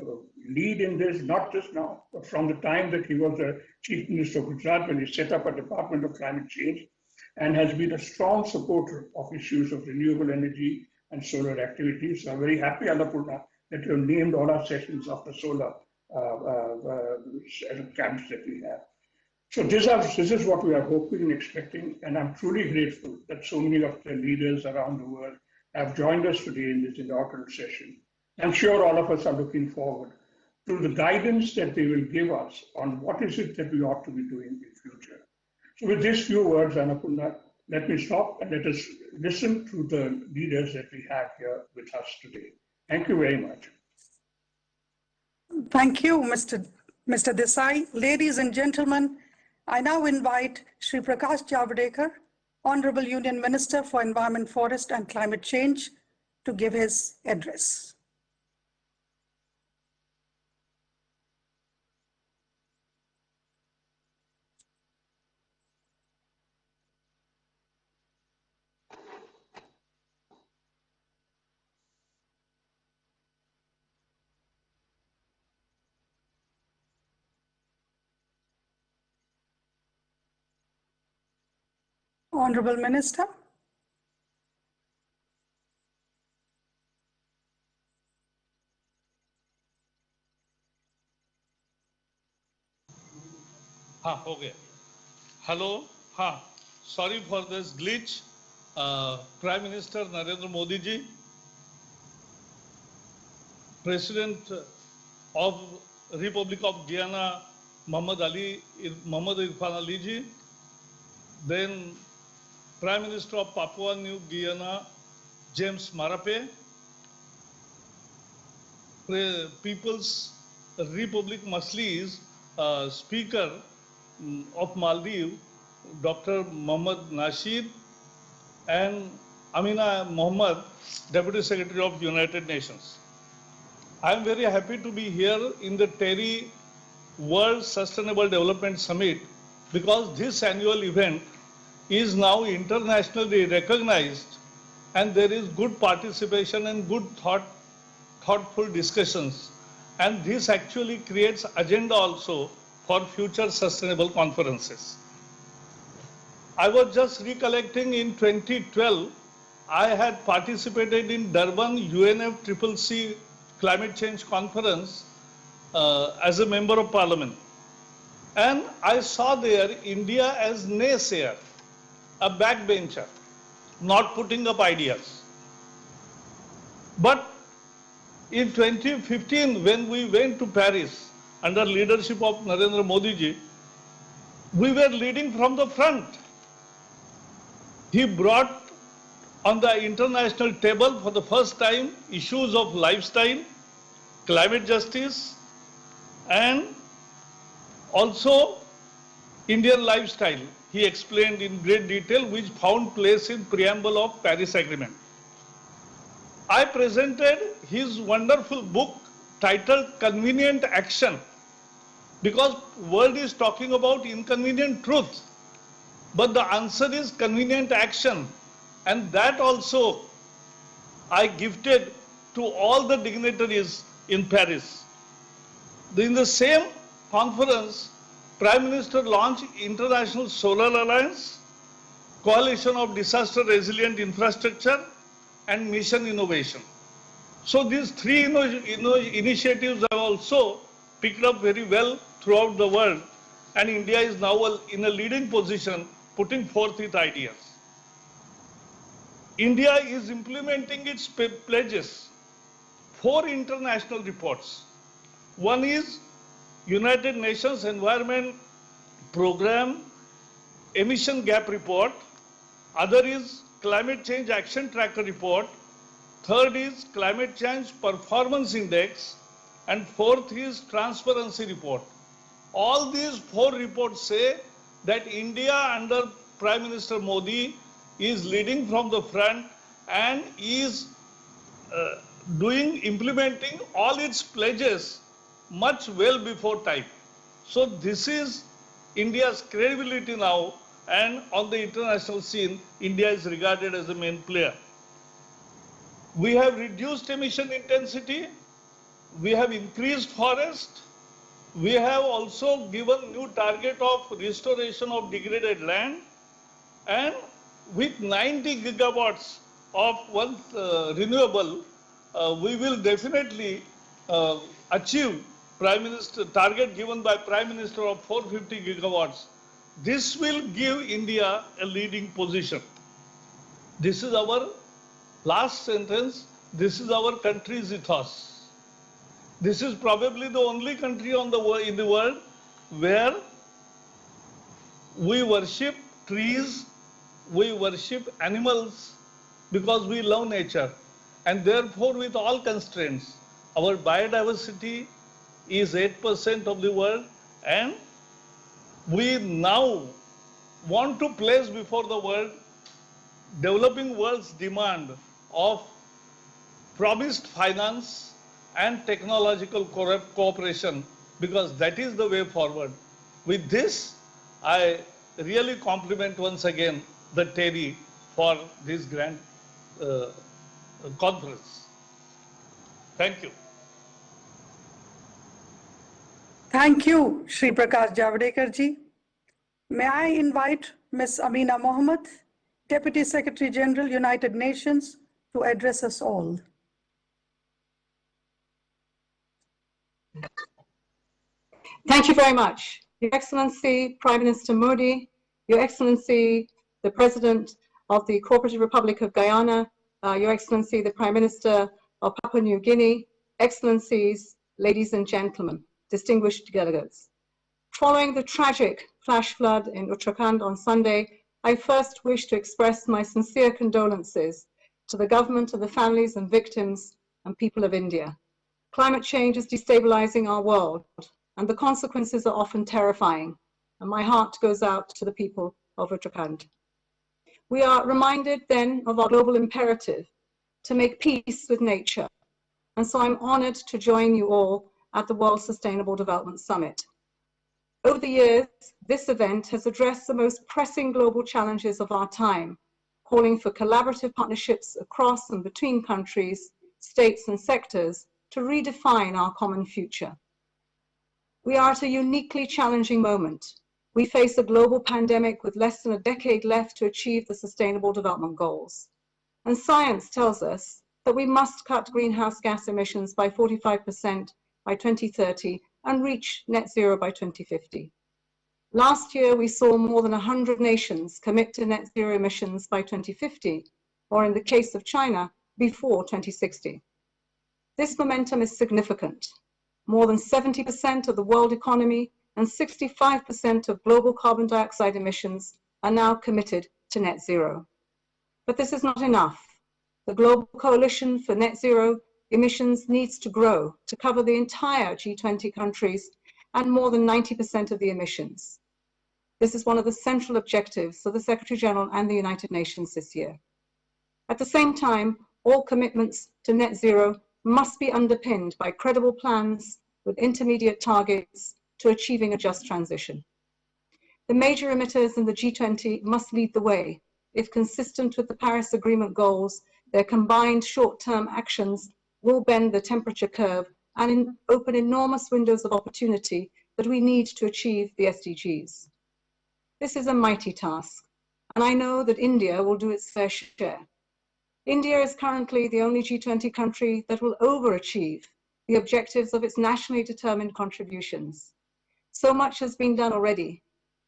lead in this, not just now, but from the time that he was the Chief Minister of Gujarat when he set up a Department of Climate Change and has been a strong supporter of issues of renewable energy and solar activities. So I'm very happy, Annapurna, that you have named all our sessions after solar camps that we have. So this is what we are hoping and expecting, and I'm truly grateful that so many of the leaders around the world have joined us today in this inaugural session. I'm sure all of us are looking forward to the guidance that they will give us on what is it that we ought to be doing in future. So with these few words, Annapurna, let me stop and let us listen to the leaders that we have here with us today. Thank you very much. Thank you, Mr. Desai. Ladies and gentlemen, I now invite Sri Prakash Javadekar, Honorable Union Minister for Environment, Forest and Climate Change, to give his address. Honorable Minister. Okay. Hello. Sorry for this glitch. Prime Minister Narendra Modi ji, President of Republic of Guyana Mohammad Irfan Ali ji, then Prime Minister of Papua New Guinea James Marape, People's Republic Masli's Speaker of Maldives, Dr. Mohammad Nasheed, and Amina Mohammed, Deputy Secretary of United Nations. I am very happy to be here in the TERI World Sustainable Development Summit because this annual event is now internationally recognized and there is good participation and good thoughtful discussions, and this actually creates agenda also for future sustainable conferences. I was just recollecting in 2012, I had participated in Durban UNFCCC Climate Change Conference as a member of parliament. And I saw there India as naysayer, a backbencher, not putting up ideas. But in 2015, when we went to Paris under leadership of Narendra Modi ji, we were leading from the front. He brought on the international table for the first time issues of lifestyle, climate justice, and also Indian lifestyle. He explained in great detail, which found place in preamble of Paris Agreement. I presented his wonderful book titled Convenient Action, because world is talking about inconvenient truth, but the answer is convenient action, and that also I gifted to all the dignitaries in Paris. In the same conference, Prime Minister launched International Solar Alliance, Coalition of Disaster Resilient Infrastructure, and Mission Innovation. So these three initiatives have also picked up very well throughout the world, and India is now in a leading position putting forth its ideas. India is implementing its pledges. 4 international reports. One is United Nations Environment Program Emission Gap Report. Other is Climate Change Action Tracker Report. Third is Climate Change Performance Index. And fourth is Transparency Report. All these 4 reports say that India under Prime Minister Modi is leading from the front and is implementing all its pledges much well before time. So this is India's credibility now, and on the international scene, India is regarded as the main player. We have reduced emission intensity, we have increased forest, we have also given new target of restoration of degraded land, and with 90 gigawatts of renewable, we will definitely achieve Prime Minister target given by Prime Minister of 450 gigawatts. This will give India a leading position. This is our last sentence. This is our country's ethos. This is probably the only country in the world where we worship trees, we worship animals because we love nature, and therefore with all constraints, our biodiversity is 8% of the world, and we now want to place before the world developing world's demand of promised finance and technological cooperation, because that is the way forward. With this, I really compliment once again the TERI for this grand conference. Thank you. Thank you, Shri Prakash Javadekar ji. May I invite Ms. Amina Mohammed, Deputy Secretary General, United Nations, to address us all. Thank you very much. Your Excellency, Prime Minister Modi, Your Excellency, the President of the Cooperative Republic of Guyana, Your Excellency, the Prime Minister of Papua New Guinea, Excellencies, ladies and gentlemen, distinguished delegates. Following the tragic flash flood in Uttarakhand on Sunday, I first wish to express my sincere condolences to the government of the families and victims and people of India. Climate change is destabilizing our world, and the consequences are often terrifying. And my heart goes out to the people of Uttarakhand. We are reminded then of our global imperative to make peace with nature. And so I'm honored to join you all at the World Sustainable Development Summit. Over the years, this event has addressed the most pressing global challenges of our time, calling for collaborative partnerships across and between countries, states, and sectors to redefine our common future. We are at a uniquely challenging moment. We face a global pandemic with less than a decade left to achieve the Sustainable Development Goals. And science tells us that we must cut greenhouse gas emissions by 45% by 2030 and reach net zero by 2050. Last year, we saw more than 100 nations commit to net zero emissions by 2050, or in the case of China, before 2060. This momentum is significant. More than 70% of the world economy and 65% of global carbon dioxide emissions are now committed to net zero. But this is not enough. The Global Coalition for Net Zero emissions needs to grow to cover the entire G20 countries and more than 90% of the emissions. This is one of the central objectives of the Secretary General and the United Nations this year. At the same time, all commitments to net zero must be underpinned by credible plans with intermediate targets to achieving a just transition. The major emitters in the G20 must lead the way. If consistent with the Paris Agreement goals, their combined short-term actions will bend the temperature curve and open enormous windows of opportunity that we need to achieve the SDGs. This is a mighty task, and I know that India will do its fair share. India is currently the only G20 country that will overachieve the objectives of its nationally determined contributions. So much has been done already,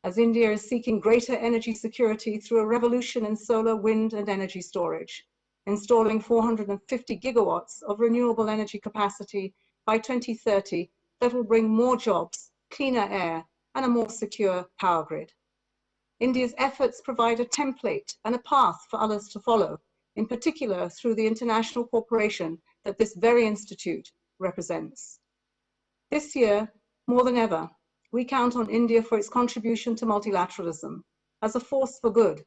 as India is seeking greater energy security through a revolution in solar, wind, and energy storage, installing 450 gigawatts of renewable energy capacity by 2030 that will bring more jobs, cleaner air, and a more secure power grid. India's efforts provide a template and a path for others to follow, in particular through the international cooperation that this very institute represents. This year, more than ever, we count on India for its contribution to multilateralism as a force for good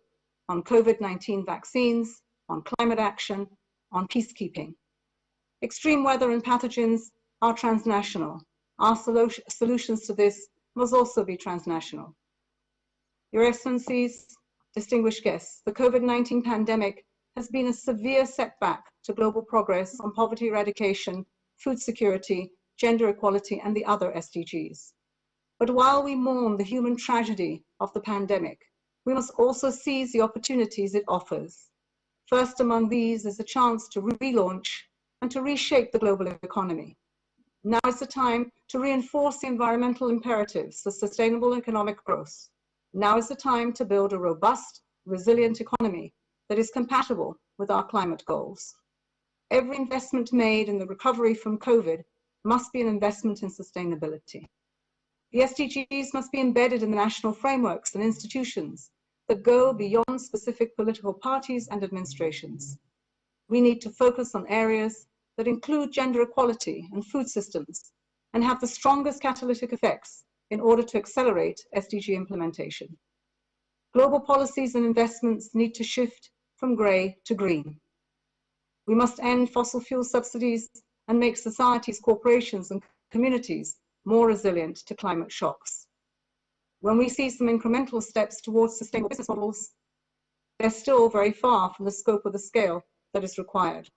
on COVID-19 vaccines, on climate action, on peacekeeping. Extreme weather and pathogens are transnational. Our solutions to this must also be transnational. Your Excellencies, distinguished guests, the COVID-19 pandemic has been a severe setback to global progress on poverty eradication, food security, gender equality, and the other SDGs. But while we mourn the human tragedy of the pandemic, we must also seize the opportunities it offers. First among these is a chance to relaunch and to reshape the global economy. Now is the time to reinforce the environmental imperatives for sustainable economic growth. Now is the time to build a robust, resilient economy that is compatible with our climate goals. Every investment made in the recovery from COVID must be an investment in sustainability. The SDGs must be embedded in the national frameworks and institutions that go beyond specific political parties and administrations. We need to focus on areas that include gender equality and food systems and have the strongest catalytic effects in order to accelerate SDG implementation. Global policies and investments need to shift from grey to green. We must end fossil fuel subsidies and make societies, corporations, and communities more resilient to climate shocks. When we see some incremental steps towards sustainable business models, they're still very far from the scope of the scale that is required.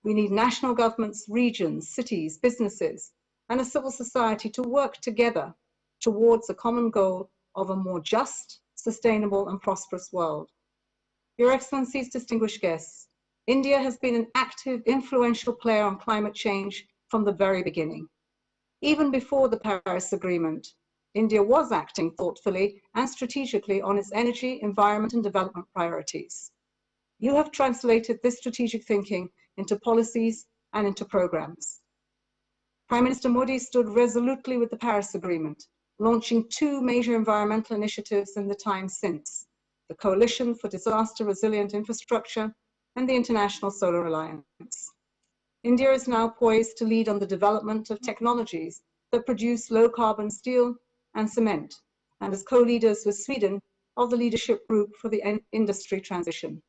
We need national governments, regions, cities, businesses, and a civil society to work together towards a common goal of a more just, sustainable, and prosperous world. Your Excellencies, distinguished guests, India has been an active, influential player on climate change from the very beginning. Even before the Paris Agreement, India was acting thoughtfully and strategically on its energy, environment, and development priorities. You have translated this strategic thinking into policies and into programs. Prime Minister Modi stood resolutely with the Paris Agreement, launching 2 major environmental initiatives in the time since: the Coalition for Disaster Resilient Infrastructure and the International Solar Alliance. India is now poised to lead on the development of technologies that produce low-carbon steel and cement, and as co-leaders with Sweden of the leadership group for the industry transition.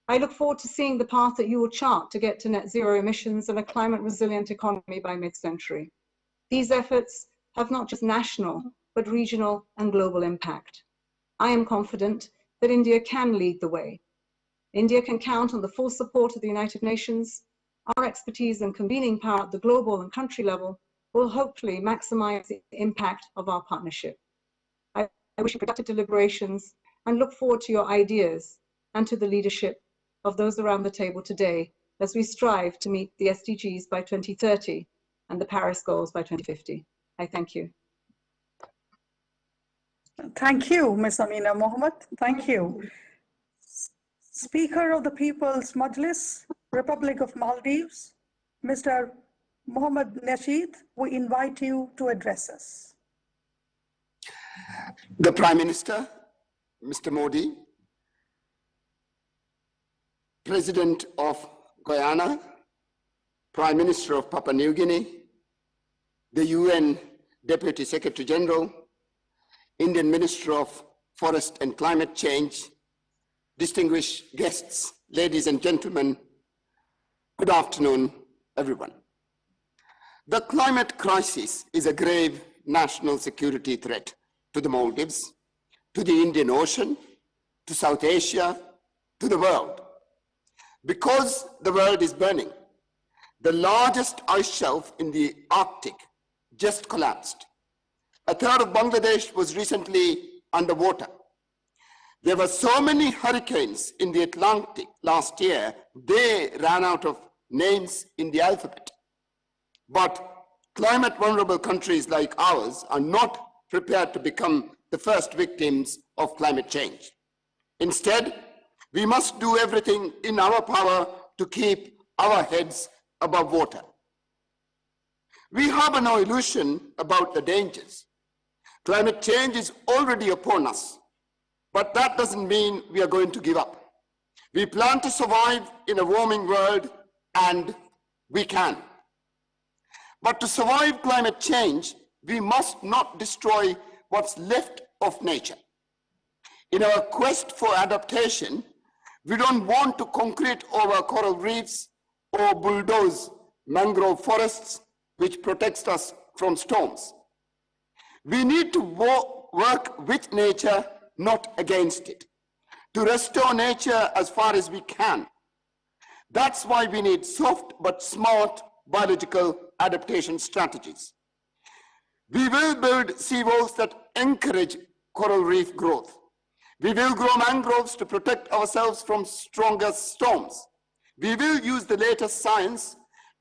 I look forward to seeing the path that you will chart to get to net zero emissions and a climate-resilient economy by mid-century. These efforts have not just national, but regional and global impact. I am confident that India can lead the way. India can count on the full support of the United Nations. Our expertise and convening power at the global and country level will hopefully maximize the impact of our partnership. I wish you productive deliberations and look forward to your ideas and to the leadership of those around the table today as we strive to meet the SDGs by 2030 and the Paris goals by 2050. I thank you. Thank you, Ms. Amina Mohammed. Thank you. Speaker of the People's Majlis, Republic of Maldives, Mr. Mohammed Nasheed, we invite you to address us. The Prime Minister, Mr. Modi, President of Guyana, Prime Minister of Papua New Guinea, the UN Deputy Secretary General, Indian Minister of Forest and Climate Change, distinguished guests, ladies and gentlemen, good afternoon, everyone. The climate crisis is a grave national security threat to the Maldives, to the Indian Ocean, to South Asia, to the world. Because the world is burning, the largest ice shelf in the Arctic just collapsed. A third of Bangladesh was recently underwater. There were so many hurricanes in the Atlantic last year, they ran out of names in the alphabet. But climate vulnerable countries like ours are not prepared to become the first victims of climate change. Instead, we must do everything in our power to keep our heads above water. We harbor no illusion about the dangers. Climate change is already upon us, but that doesn't mean we are going to give up. We plan to survive in a warming world, and we can. But to survive climate change, we must not destroy what's left of nature. In our quest for adaptation, we don't want to concrete over coral reefs or bulldoze mangrove forests, which protects us from storms. We need to work with nature, not against it, to restore nature as far as we can. That's why we need soft but smart biological adaptation strategies. We will build seawalls that encourage coral reef growth. We will grow mangroves to protect ourselves from stronger storms. We will use the latest science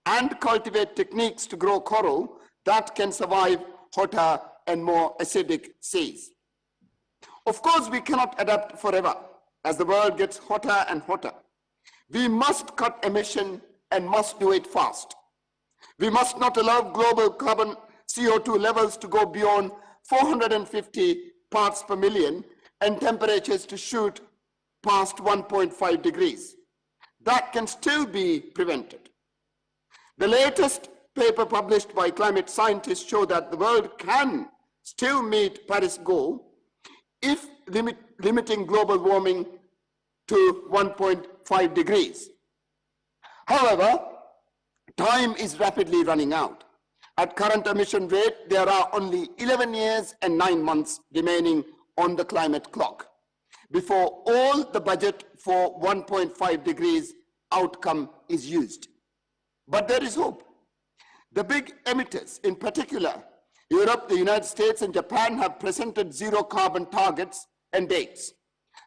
and cultivate techniques to grow coral that can survive hotter and more acidic seas. Of course, we cannot adapt forever as the world gets hotter and hotter. We must cut emission and must do it fast. We must not allow global carbon CO2 levels to go beyond 450 parts per million and temperatures to shoot past 1.5 degrees. That can still be prevented. The latest paper published by climate scientists show that the world can still meet Paris goal if limiting global warming to 1.5 degrees. However, time is rapidly running out. At current emission rate, there are only 11 years and 9 months remaining on the climate clock before all the budget for 1.5 degrees outcome is used. But there is hope. The big emitters, in particular, Europe, the United States, and Japan have presented zero carbon targets and dates.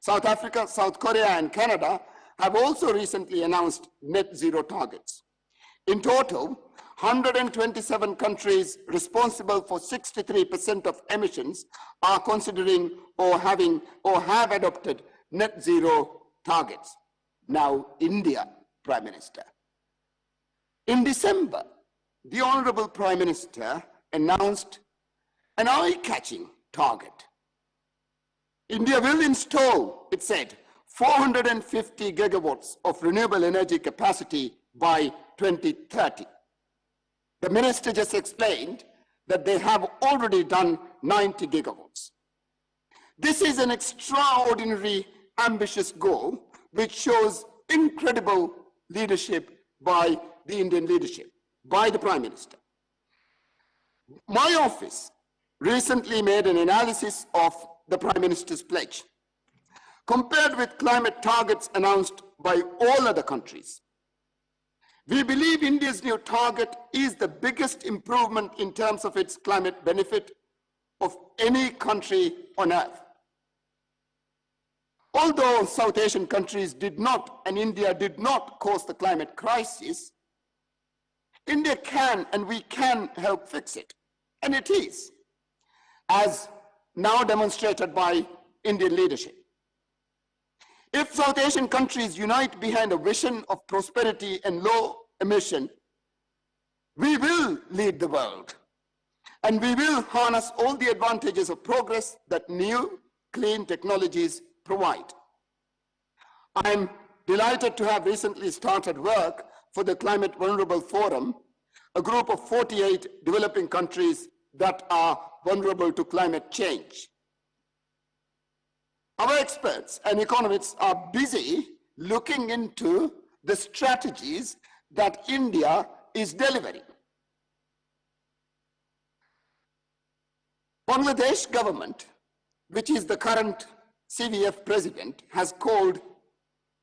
South Africa, South Korea, and Canada have also recently announced net zero targets. In total, 127 countries responsible for 63% of emissions are considering or have adopted net zero targets. Now, India, Prime Minister. In December, the Honorable Prime Minister announced an eye-catching target. India will install, it said, 450 gigawatts of renewable energy capacity by 2030. The minister just explained that they have already done 90 gigawatts. This is an extraordinary, ambitious goal, which shows incredible leadership by the Indian leadership, by the Prime Minister. My office recently made an analysis of the Prime Minister's pledge. Compared with climate targets announced by all other countries, we believe India's new target is the biggest improvement in terms of its climate benefit of any country on earth. Although South Asian countries did not, and India did not cause the climate crisis, India can and we can help fix it. And it is, as now demonstrated by Indian leadership. If South Asian countries unite behind a vision of prosperity and low emission, we will lead the world. And we will harness all the advantages of progress that new, clean technologies provide. I'm delighted to have recently started work for the Climate Vulnerable Forum, a group of 48 developing countries that are vulnerable to climate change. Our experts and economists are busy looking into the strategies that India is delivering. Bangladesh government, which is the current CVF president, has called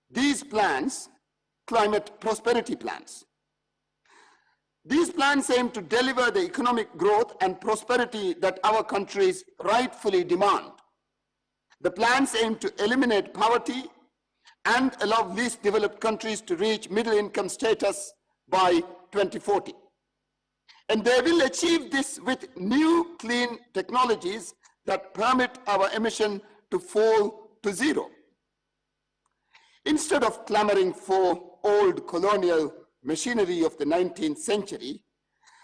these plans climate prosperity plans. These plans aim to deliver the economic growth and prosperity that our countries rightfully demand. The plans aim to eliminate poverty and allow least developed countries to reach middle income status by 2040. And they will achieve this with new clean technologies that permit our emission to fall to zero. Instead of clamoring for old colonial machinery of the 19th century,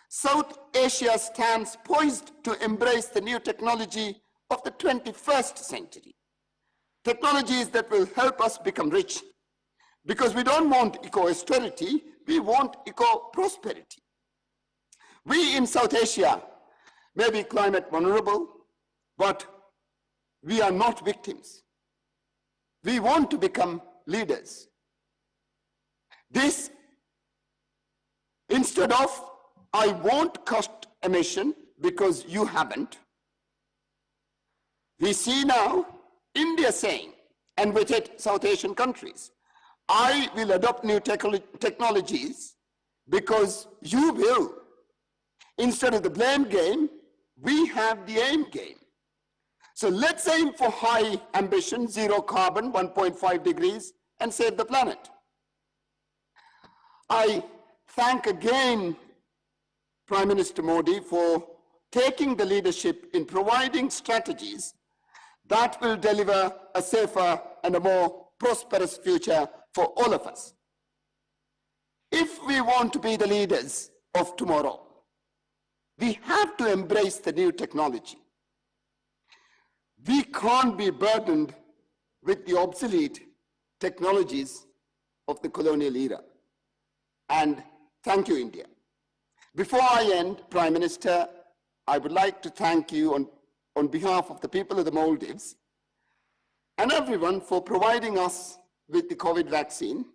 South Asia stands poised to embrace the new technology of the 21st century. Technologies that will help us become rich. Because we don't want eco-austerity, we want eco-prosperity. We in South Asia may be climate vulnerable, but we are not victims. We want to become leaders. This, instead of, I won't cut emission because you haven't, we see now India saying, and with it South Asian countries, I will adopt new technologies because you will. Instead of the blame game, we have the aim game. So let's aim for high ambition, zero carbon, 1.5 degrees, and save the planet. I thank again Prime Minister Modi for taking the leadership in providing strategies that will deliver a safer and a more prosperous future for all of us. If we want to be the leaders of tomorrow, we have to embrace the new technology. We can't be burdened with the obsolete technologies of the colonial era. And thank you, India. Before I end, Prime Minister, I would like to thank you on behalf of the people of the Maldives and everyone for providing us with the COVID vaccine.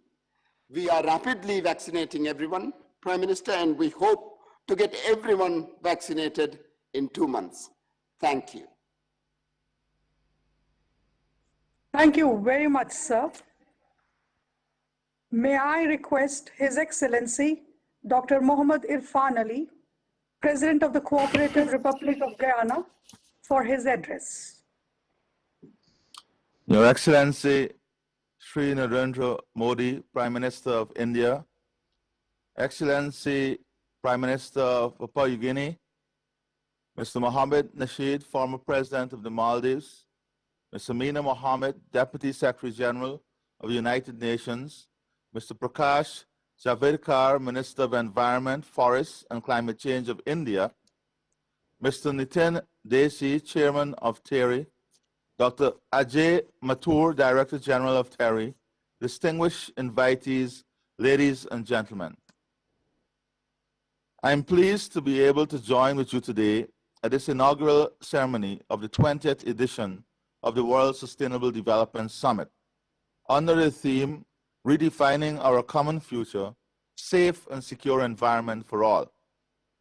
We are rapidly vaccinating everyone, Prime Minister, and we hope to get everyone vaccinated in 2 months. Thank you. Thank you very much, sir. May I request His Excellency, Dr. Mohammad Irfan Ali, President of the Cooperative Republic of Guyana, for his address. Your Excellency, Sri Narendra Modi, Prime Minister of India, Excellency, Prime Minister of Papua New Guinea, Mr. Mohammed Nasheed, former President of the Maldives, Ms. Amina Mohammed, Deputy Secretary General of the United Nations, Mr. Prakash Javadekar, Minister of Environment, Forests and Climate Change of India, Mr. Nitin Desi, Chairman of TERI, Dr. Ajay Mathur, Director General of TERI, distinguished invitees, ladies and gentlemen. I am pleased to be able to join with you today at this inaugural ceremony of the 20th edition of the World Sustainable Development Summit under the theme, Redefining Our Common Future, Safe and Secure Environment for All.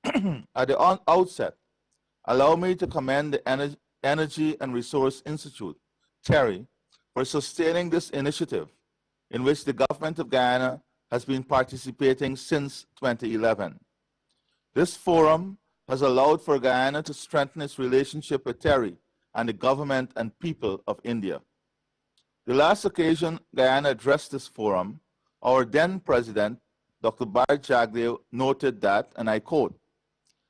At the outset, allow me to commend the Energy and Resource Institute, TERI, for sustaining this initiative in which the government of Guyana has been participating since 2011. This forum has allowed for Guyana to strengthen its relationship with TERI and the government and people of India. The last occasion Guyana addressed this forum, our then president, Dr. Bharat Jagdev, noted that, and I quote,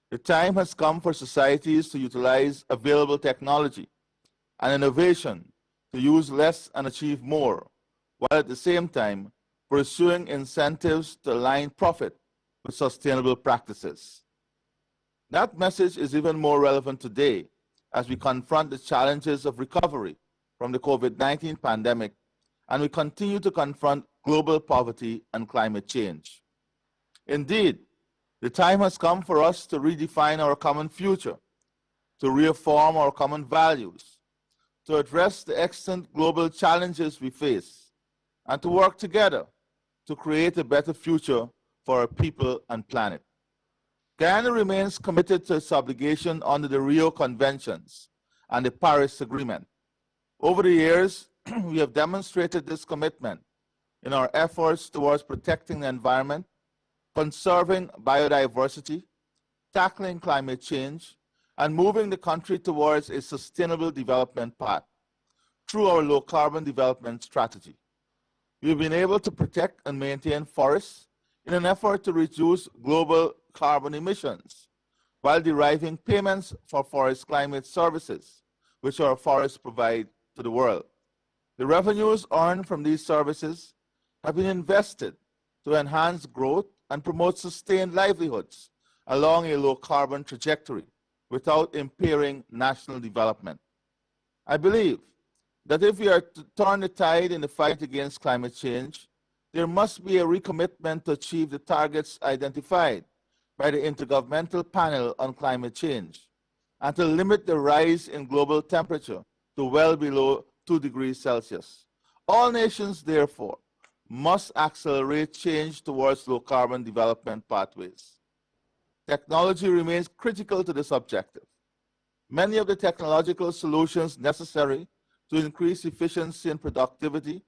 "The time has come for societies to utilize available technology and innovation to use less and achieve more, while at the same time pursuing incentives to align profit with sustainable practices." That message is even more relevant today as we confront the challenges of recovery from the COVID-19 pandemic and we continue to confront global poverty and climate change. Indeed, the time has come for us to redefine our common future, to reaffirm our common values, to address the extant global challenges we face, and to work together to create a better future for our people and planet. Guyana remains committed to its obligation under the Rio Conventions and the Paris Agreement. Over the years, we have demonstrated this commitment in our efforts towards protecting the environment, conserving biodiversity, tackling climate change, and moving the country towards a sustainable development path through our low-carbon development strategy. We've been able to protect and maintain forests in an effort to reduce global carbon emissions, while deriving payments for forest climate services, which our forests provide to the world. The revenues earned from these services have been invested to enhance growth and promote sustained livelihoods along a low-carbon trajectory without impairing national development. I believe that if we are to turn the tide in the fight against climate change, there must be a recommitment to achieve the targets identified by the Intergovernmental Panel on Climate Change and to limit the rise in global temperature to well below 2 degrees Celsius. All nations, therefore, must accelerate change towards low-carbon development pathways. Technology remains critical to this objective. Many of the technological solutions necessary to increase efficiency and productivity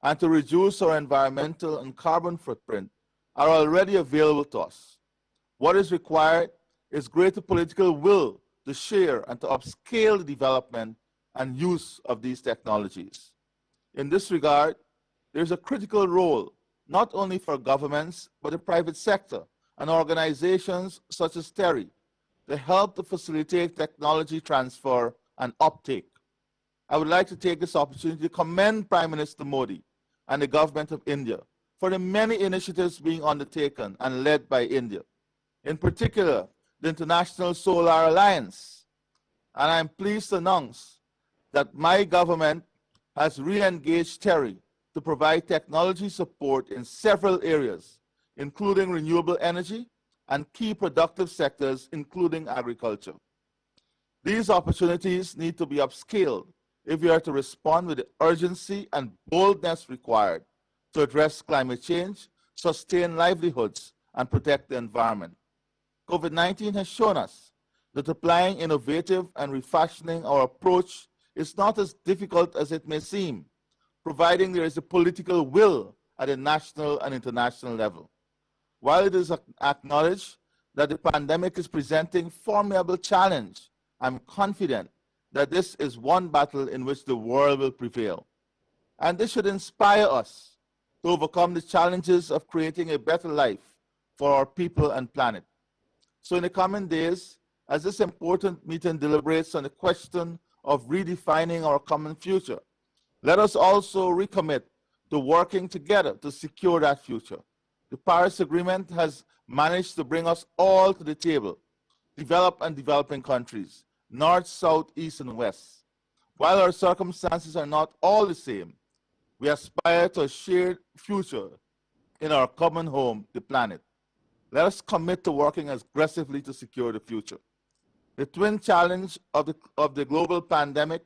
and to reduce our environmental and carbon footprint are already available to us. What is required is greater political will to share and to upscale the development and use of these technologies. In this regard, there is a critical role not only for governments, but the private sector and organizations such as TERI to help to facilitate technology transfer and uptake. I would like to take this opportunity to commend Prime Minister Modi and the government of India for the many initiatives being undertaken and led by India, in particular the International Solar Alliance. And I'm pleased to announce that my government has re-engaged TERI to provide technology support in several areas, including renewable energy and key productive sectors, including agriculture. These opportunities need to be upscaled if we are to respond with the urgency and boldness required to address climate change, sustain livelihoods, and protect the environment. COVID-19 has shown us that applying innovative and refashioning our approach is not as difficult as it may seem, providing there is a political will at a national and international level. While it is acknowledged that the pandemic is presenting formidable challenge, I'm confident that this is one battle in which the world will prevail. And this should inspire us to overcome the challenges of creating a better life for our people and planet. So in the coming days, as this important meeting deliberates on the question of redefining our common future, let us also recommit to working together to secure that future. The Paris Agreement has managed to bring us all to the table, developed and developing countries, north, south, east, and west. While our circumstances are not all the same, we aspire to a shared future in our common home, the planet. Let us commit to working aggressively to secure the future. The twin challenge of the global pandemic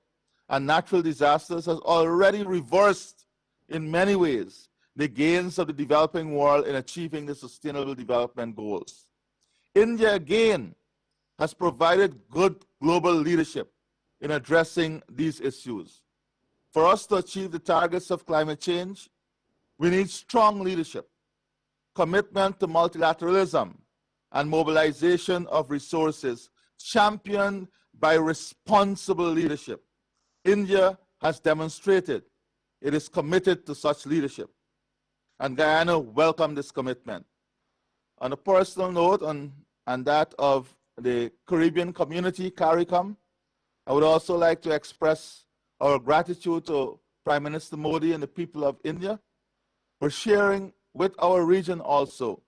and natural disasters has already reversed, in many ways, the gains of the developing world in achieving the Sustainable Development Goals. India, again, has provided good global leadership in addressing these issues. For us to achieve the targets of climate change, we need strong leadership, commitment to multilateralism, and mobilization of resources championed by responsible leadership. India has demonstrated it is committed to such leadership, and Guyana welcomed this commitment. On a personal note, and that of the Caribbean community, CARICOM, I would also like to express our gratitude to Prime Minister Modi and the people of India for sharing with our region also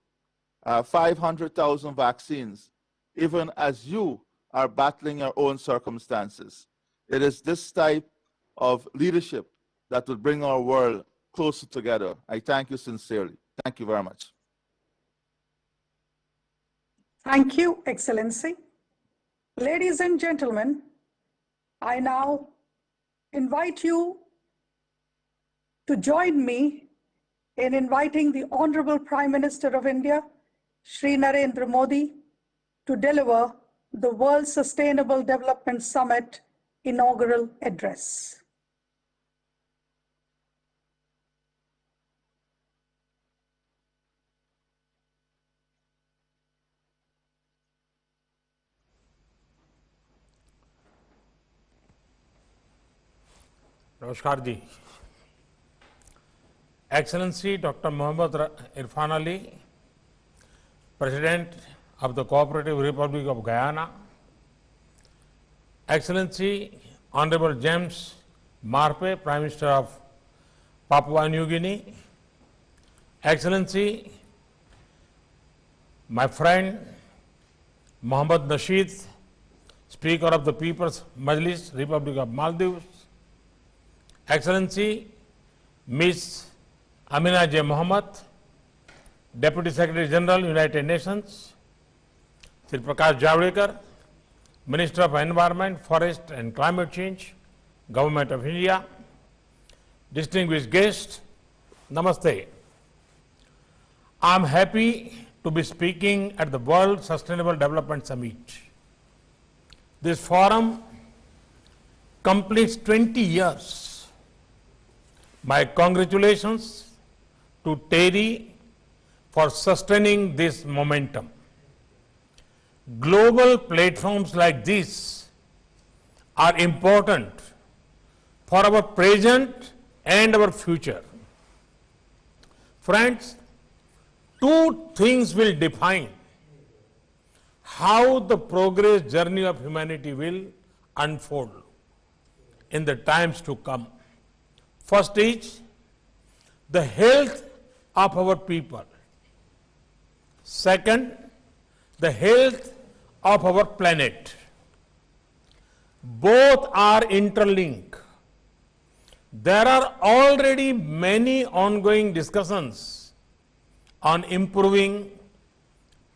500,000 vaccines, even as you are battling your own circumstances. It is this type of leadership that will bring our world closer together. I thank you sincerely. Thank you very much. Thank you, Excellency. Ladies and gentlemen, I now invite you to join me in inviting the Honorable Prime Minister of India, Shri Narendra Modi, to deliver the World Sustainable Development Summit inaugural address. नमस्कार जी। Excellency Dr. Mohammad Irfan Ali, President of the Cooperative Republic of Guyana, Excellency Honorable James Marpe, Prime Minister of Papua New Guinea, Excellency my friend Mohammad Nasheed, Speaker of the People's Majlis, Republic of Maldives, Excellency Ms. Amina J. Mohammed, Deputy Secretary General, United Nations, Sri Prakash Javadekar, Minister of Environment, Forest and Climate Change, Government of India, distinguished guests, Namaste. I am happy to be speaking at the World Sustainable Development Summit. This forum completes 20 years. My congratulations to Terry for sustaining this momentum. Global platforms like this are important for our present and our future. Friends, two things will define how the progress journey of humanity will unfold in the times to come. First is the health of our people. Second, the health of our planet. Both are interlinked. There are already many ongoing discussions on improving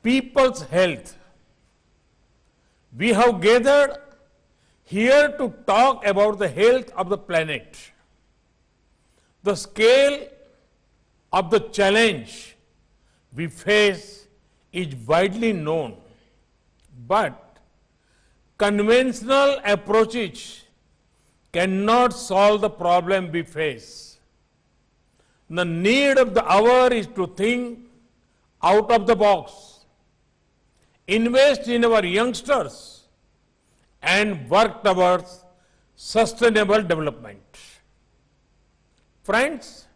people's health. We have gathered here to talk about the health of the planet. The scale of the challenge we face is widely known, but conventional approaches cannot solve the problem we face. The need of the hour is to think out of the box, invest in our youngsters, and work towards sustainable development. Friends,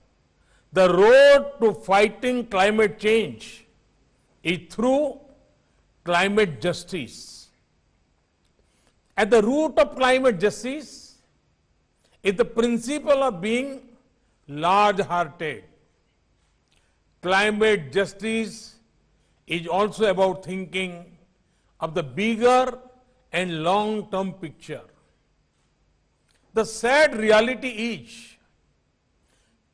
the road to fighting climate change is through climate justice. At the root of climate justice is the principle of being large-hearted. Climate justice is also about thinking of the bigger and long-term picture. The sad reality is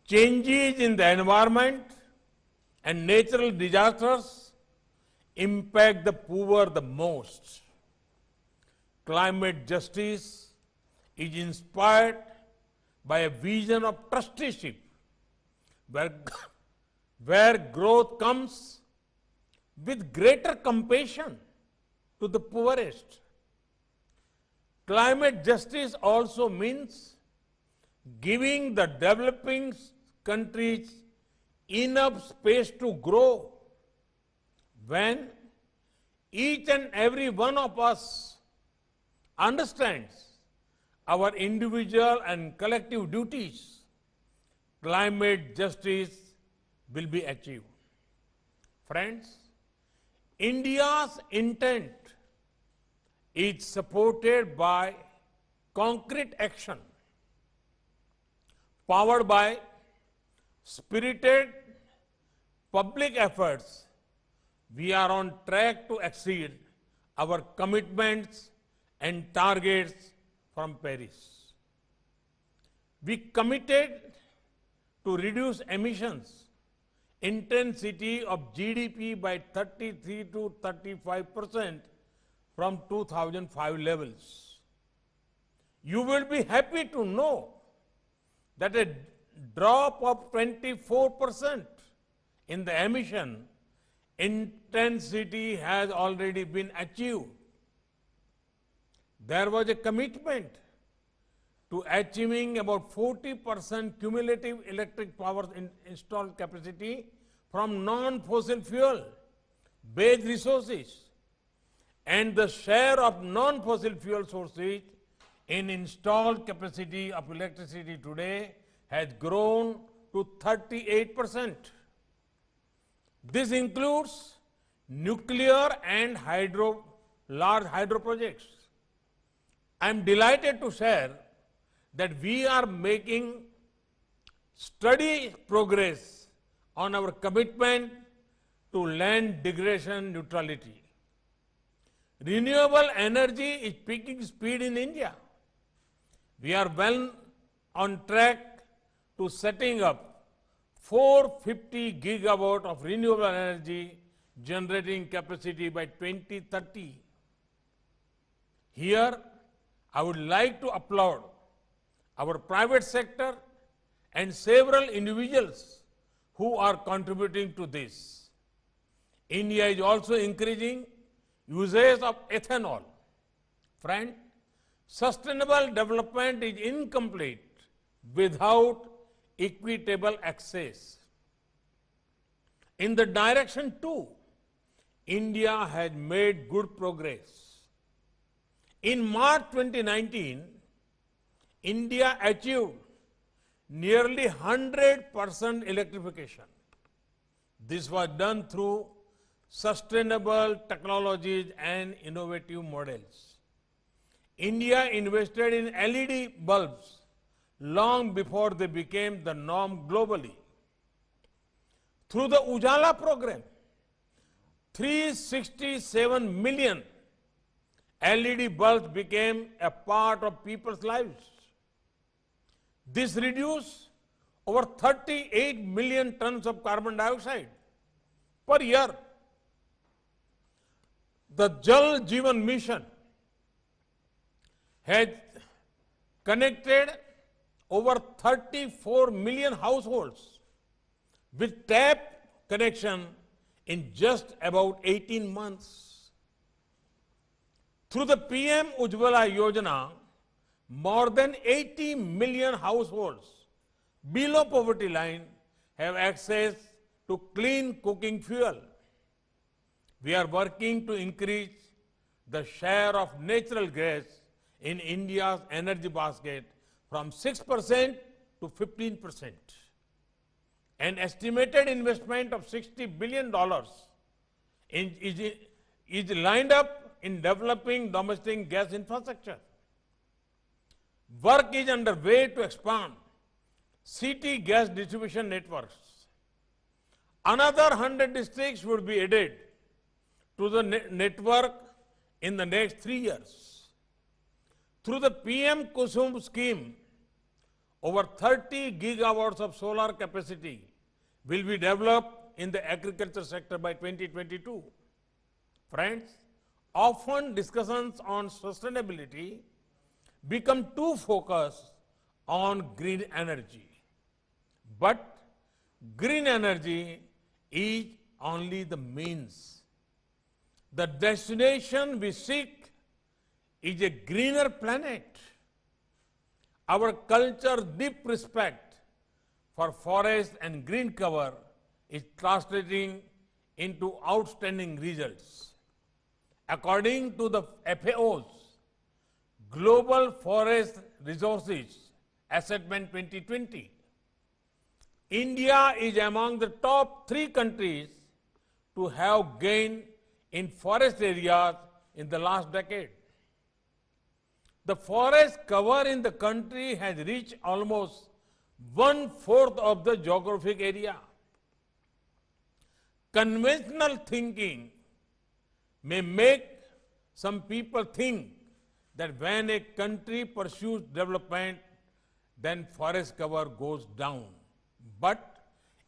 changes in the environment and natural disasters impact the poor the most. Climate justice is inspired by a vision of trusteeship, where growth comes with greater compassion to the poorest. Climate justice also means giving the developing countries enough space to grow. When each and every one of us understands our individual and collective duties, climate justice will be achieved. Friends, India's intent is supported by concrete action, powered by spirited public efforts. We are on track to exceed our commitments and targets from Paris. We committed to reduce emissions intensity of GDP by 33 to 35% from 2005 levels. You will be happy to know that a drop of 24% in the emission intensity has already been achieved. There was a commitment to achieving about 40% cumulative electric power installed capacity from non-fossil fuel based resources, and the share of non-fossil fuel sources in installed capacity of electricity today has grown to 38%. This includes nuclear and large hydro projects. I am delighted to share that we are making steady progress on our commitment to land degradation neutrality. Renewable energy is picking speed in India. We are well on track to setting up 450 gigawatt of renewable energy generating capacity by 2030. Here, I would like to applaud our private sector and several individuals who are contributing to this. India is also increasing usage of ethanol. Friend, sustainable development is incomplete without equitable access. In the direction too, India has made good progress. In March 2019, India achieved nearly 100% electrification. This was done through sustainable technologies and innovative models. India invested in LED bulbs long before they became the norm globally. Through the Ujala program, 367 million LED bulbs became a part of people's lives. This reduced over 38 million tons of carbon dioxide per year. The Jal Jeevan Mission has connected over 34 million households with tap connection in just about 18 months. Through the PM Ujjwala Yojana, more than 80 million households below poverty line have access to clean cooking fuel. We are working to increase the share of natural gas in India's energy basket from 6% to 15%. An estimated investment of $60 billion is lined up in developing domestic gas infrastructure. Work is underway to expand city gas distribution networks. Another 100 districts would be added to the network in the next 3 years. Through the PM Kusum scheme, over 30 gigawatts of solar capacity will be developed in the agriculture sector by 2022. Friends, often discussions on sustainability become too focused on green energy. But green energy is only the means. The destination we seek is a greener planet. Our culture's deep respect for forest and green cover is translating into outstanding results. According to the FAO's Global Forest Resources Assessment 2020, India is among the top 3 countries to have gained in forest areas in the last decade. The forest cover in the country has reached almost 1/4 of the geographic area. Conventional thinking may make some people think that when a country pursues development, then forest cover goes down. But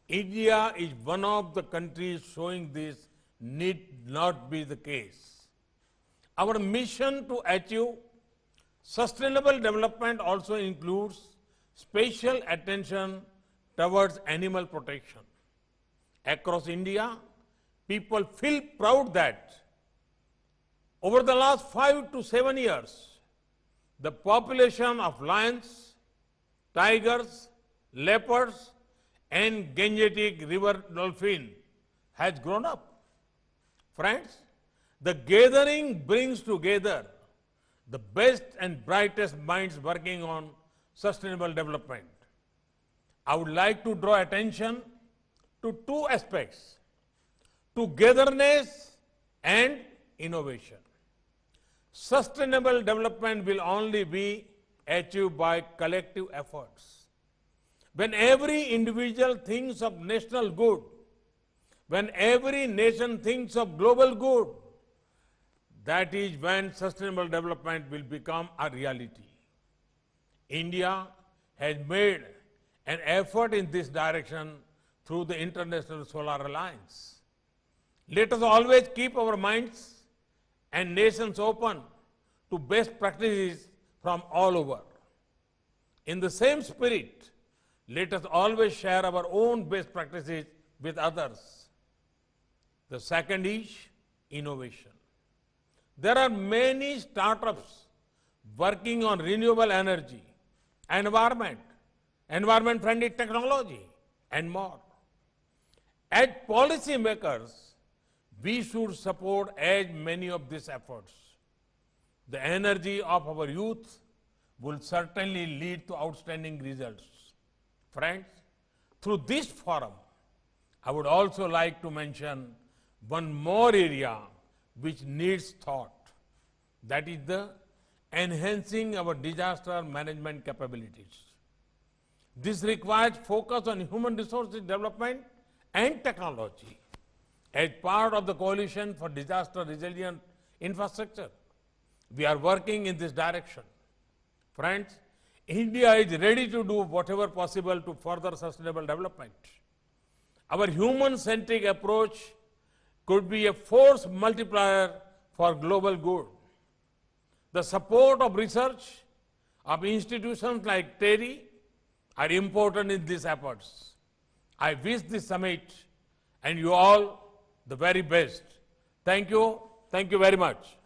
India is one of the countries showing this need not be the case. Our mission to achieve sustainable development also includes special attention towards animal protection. Across India, people feel proud that over the last 5 to 7 years, the population of lions, tigers, leopards, and Gangetic river dolphin has grown up. Friends, the gathering brings together the best and brightest minds working on sustainable development. I would like to draw attention to 2 aspects: togetherness and innovation. Sustainable development will only be achieved by collective efforts. When every individual thinks of national good, when every nation thinks of global good, that is when sustainable development will become a reality. India has made an effort in this direction through the International Solar Alliance. Let us always keep our minds and nations open to best practices from all over. In the same spirit, let us always share our own best practices with others. The second is innovation. There are many startups working on renewable energy, environment-friendly technology, and more. As policymakers, we should support as many of these efforts. The energy of our youth will certainly lead to outstanding results. Friends, through this forum, I would also like to mention one more area which needs thought. That is the enhancing our disaster management capabilities. This requires focus on human resources development and technology. As part of the Coalition for Disaster Resilient Infrastructure, we are working in this direction. Friends, India is ready to do whatever possible to further sustainable development. Our human-centric approach could be a force multiplier for global good. The support of research of institutions like TERI are important in these efforts. I wish this summit and you all the very best. Thank you. Thank you very much.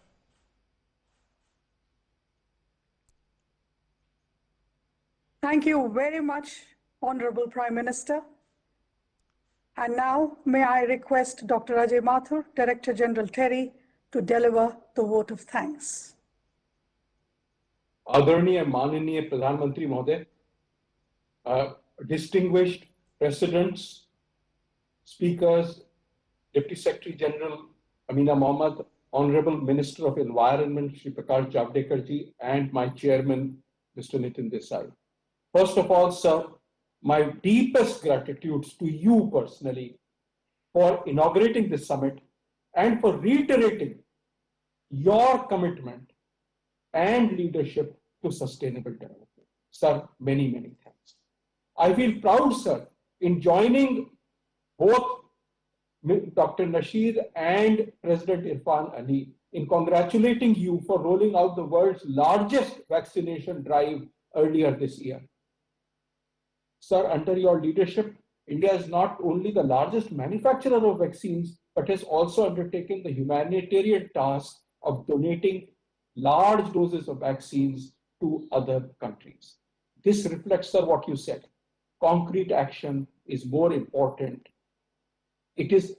Thank you very much, Honorable Prime Minister. And now, may I request Dr. Ajay Mathur, Director General TERI, to deliver the vote of thanks. आदरणीय माननीय प्रधानमंत्री महोदय, distinguished presidents, speakers, Deputy Secretary General Amina Mohammed, Honorable Minister of Environment Shri Prakash Javadekar ji, and my Chairman Mr. Nitin Desai. First of all, sir, my deepest gratitude to you personally for inaugurating this summit and for reiterating your commitment and leadership to sustainable development. Sir, many, many thanks. I feel proud, sir, in joining both Dr. Nasheed and President Irfan Ali in congratulating you for rolling out the world's largest vaccination drive earlier this year. Sir, under your leadership, India is not only the largest manufacturer of vaccines, but has also undertaken the humanitarian task of donating large doses of vaccines to other countries. This reflects, sir, what you said. Concrete action is more important. It is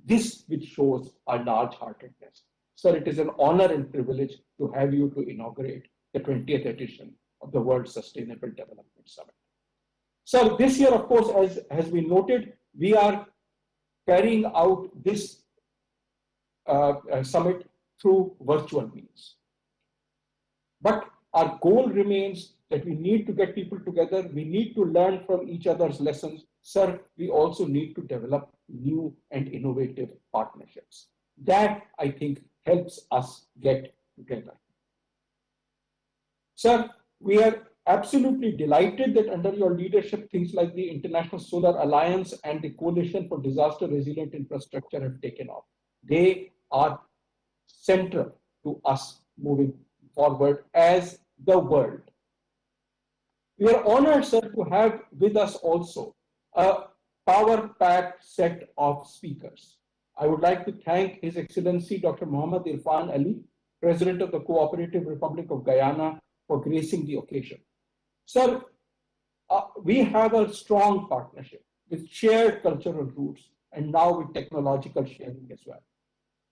this which shows our large-heartedness. Sir, it is an honor and privilege to have you to inaugurate the 20th edition of the World Sustainable Development Summit. Sir, this year, of course, as has been noted, we are carrying out this summit through virtual means. But our goal remains that we need to get people together. We need to learn from each other's lessons. Sir, we also need to develop new and innovative partnerships. That, I think, helps us get together. Sir, we are absolutely delighted that under your leadership, things like the International Solar Alliance and the Coalition for Disaster Resilient Infrastructure have taken off. They are central to us moving forward as the world. We are honored, sir, to have with us also a power-packed set of speakers. I would like to thank His Excellency Dr. Muhammad Irfan Ali, President of the Cooperative Republic of Guyana, for gracing the occasion. Sir, we have a strong partnership with shared cultural roots and now with technological sharing as well.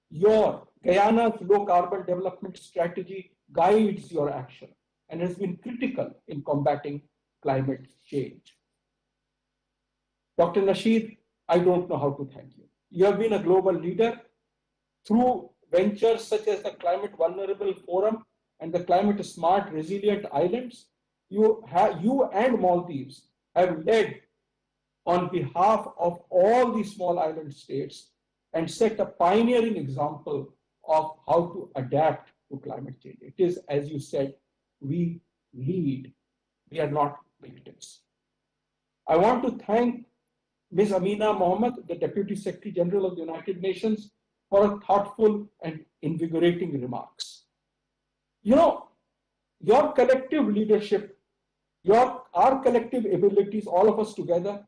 Your Guyana's low carbon development strategy guides your action and has been critical in combating climate change. Dr. Nasheed, I don't know how to thank you. You have been a global leader through ventures such as the Climate Vulnerable Forum and the Climate Smart Resilient Islands. You and Maldives have led on behalf of all the small island states and set a pioneering example of how to adapt to climate change. It is, as you said, we lead. We are not victims. I want to thank Ms. Amina Mohammed, the Deputy Secretary General of the United Nations, for her thoughtful and invigorating remarks. You know, your collective leadership, our collective abilities, all of us together,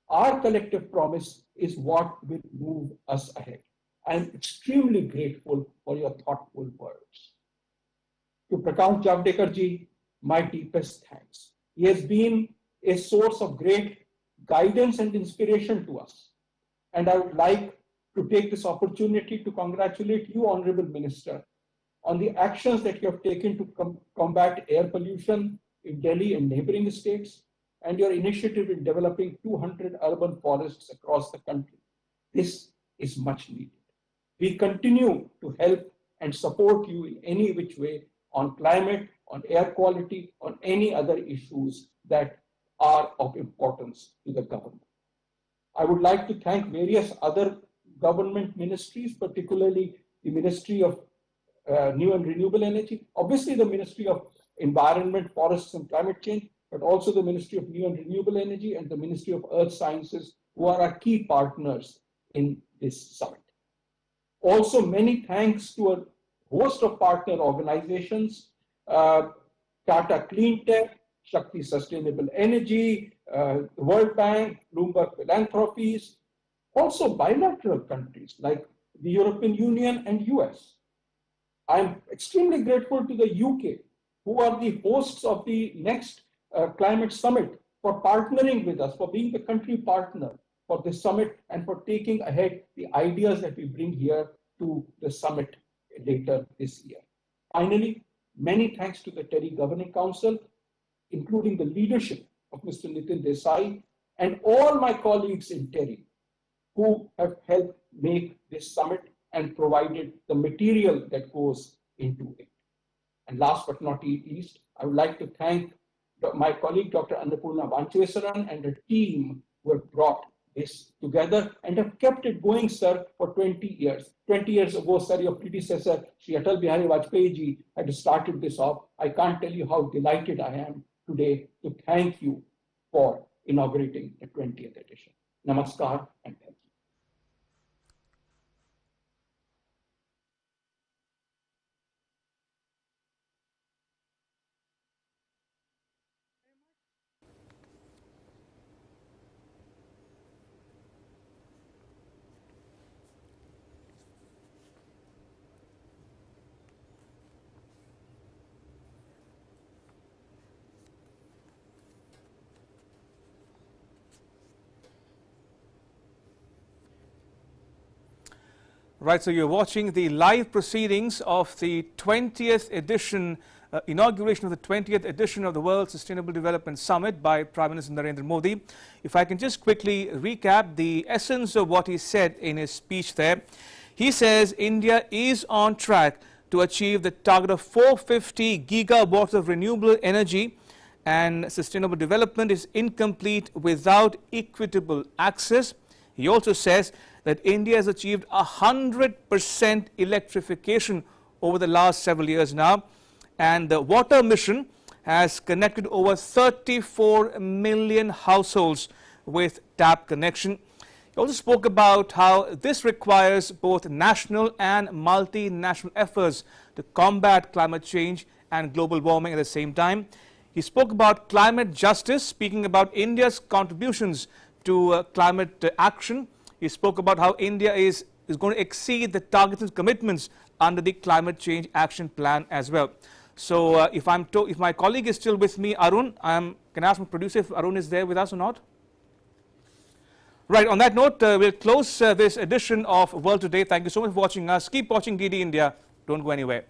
our collective promise is what will move us ahead. I am extremely grateful for your thoughtful words. To Prakash Javadekar ji, my deepest thanks. He has been a source of great guidance and inspiration to us. And I would like to take this opportunity to congratulate you, Honorable Minister, on the actions that you have taken to combat air pollution in Delhi and neighboring states, and your initiative in developing 200 urban forests across the country. This is much needed. We continue to help and support you in any which way on climate, on air quality, on any other issues that are of importance to the government. I would like to thank various other government ministries, particularly the Ministry of New and Renewable Energy, obviously the Ministry of Environment, Forests and Climate Change, but also the Ministry of New and Renewable Energy and the Ministry of Earth Sciences, who are our key partners in this summit. Also, many thanks to a host of partner organizations, Tata Clean Tech, Shakti Sustainable Energy, the World Bank, Bloomberg Philanthropies, also bilateral countries like the European Union and US. I'm extremely grateful to the UK, who are the hosts of the next climate summit, for partnering with us, for being the country partner for this summit and for taking ahead the ideas that we bring here to the summit later this year. Finally, many thanks to the TERI Governing Council, including the leadership of Mr. Nitin Desai and all my colleagues in TERI who have helped make this summit and provided the material that goes into it. And last but not least, I would like to thank my colleague, Dr. Annapurna Vanchesaran, and her team who have brought this together and have kept it going, sir, for 20 years. 20 years ago, sir, your predecessor, Shri Atal Bihari Vajpayee ji, had started this off. I can't tell you how delighted I am today to thank you for inaugurating the 20th edition. Namaskar and thank you. Right, so you're watching the live proceedings of the 20th edition, inauguration of the 20th edition of the World Sustainable Development Summit by Prime Minister Narendra Modi. If I can just quickly recap the essence of what he said in his speech there. He says India is on track to achieve the target of 450 gigawatts of renewable energy, and sustainable development is incomplete without equitable access. He also says that India has achieved 100% electrification over the last several years now, and the water mission has connected over 34 million households with tap connection. He also spoke about how this requires both national and multinational efforts to combat climate change and global warming at the same time. He spoke about climate justice, speaking about India's contributions to climate action. He spoke about how India is going to exceed the targets and commitments under the Climate Change Action Plan as well. So if my colleague is still with me, Arun, can I ask my producer if Arun is there with us or not? Right, on that note, we'll close this edition of World Today. Thank you so much for watching us. Keep watching DD India. Don't go anywhere.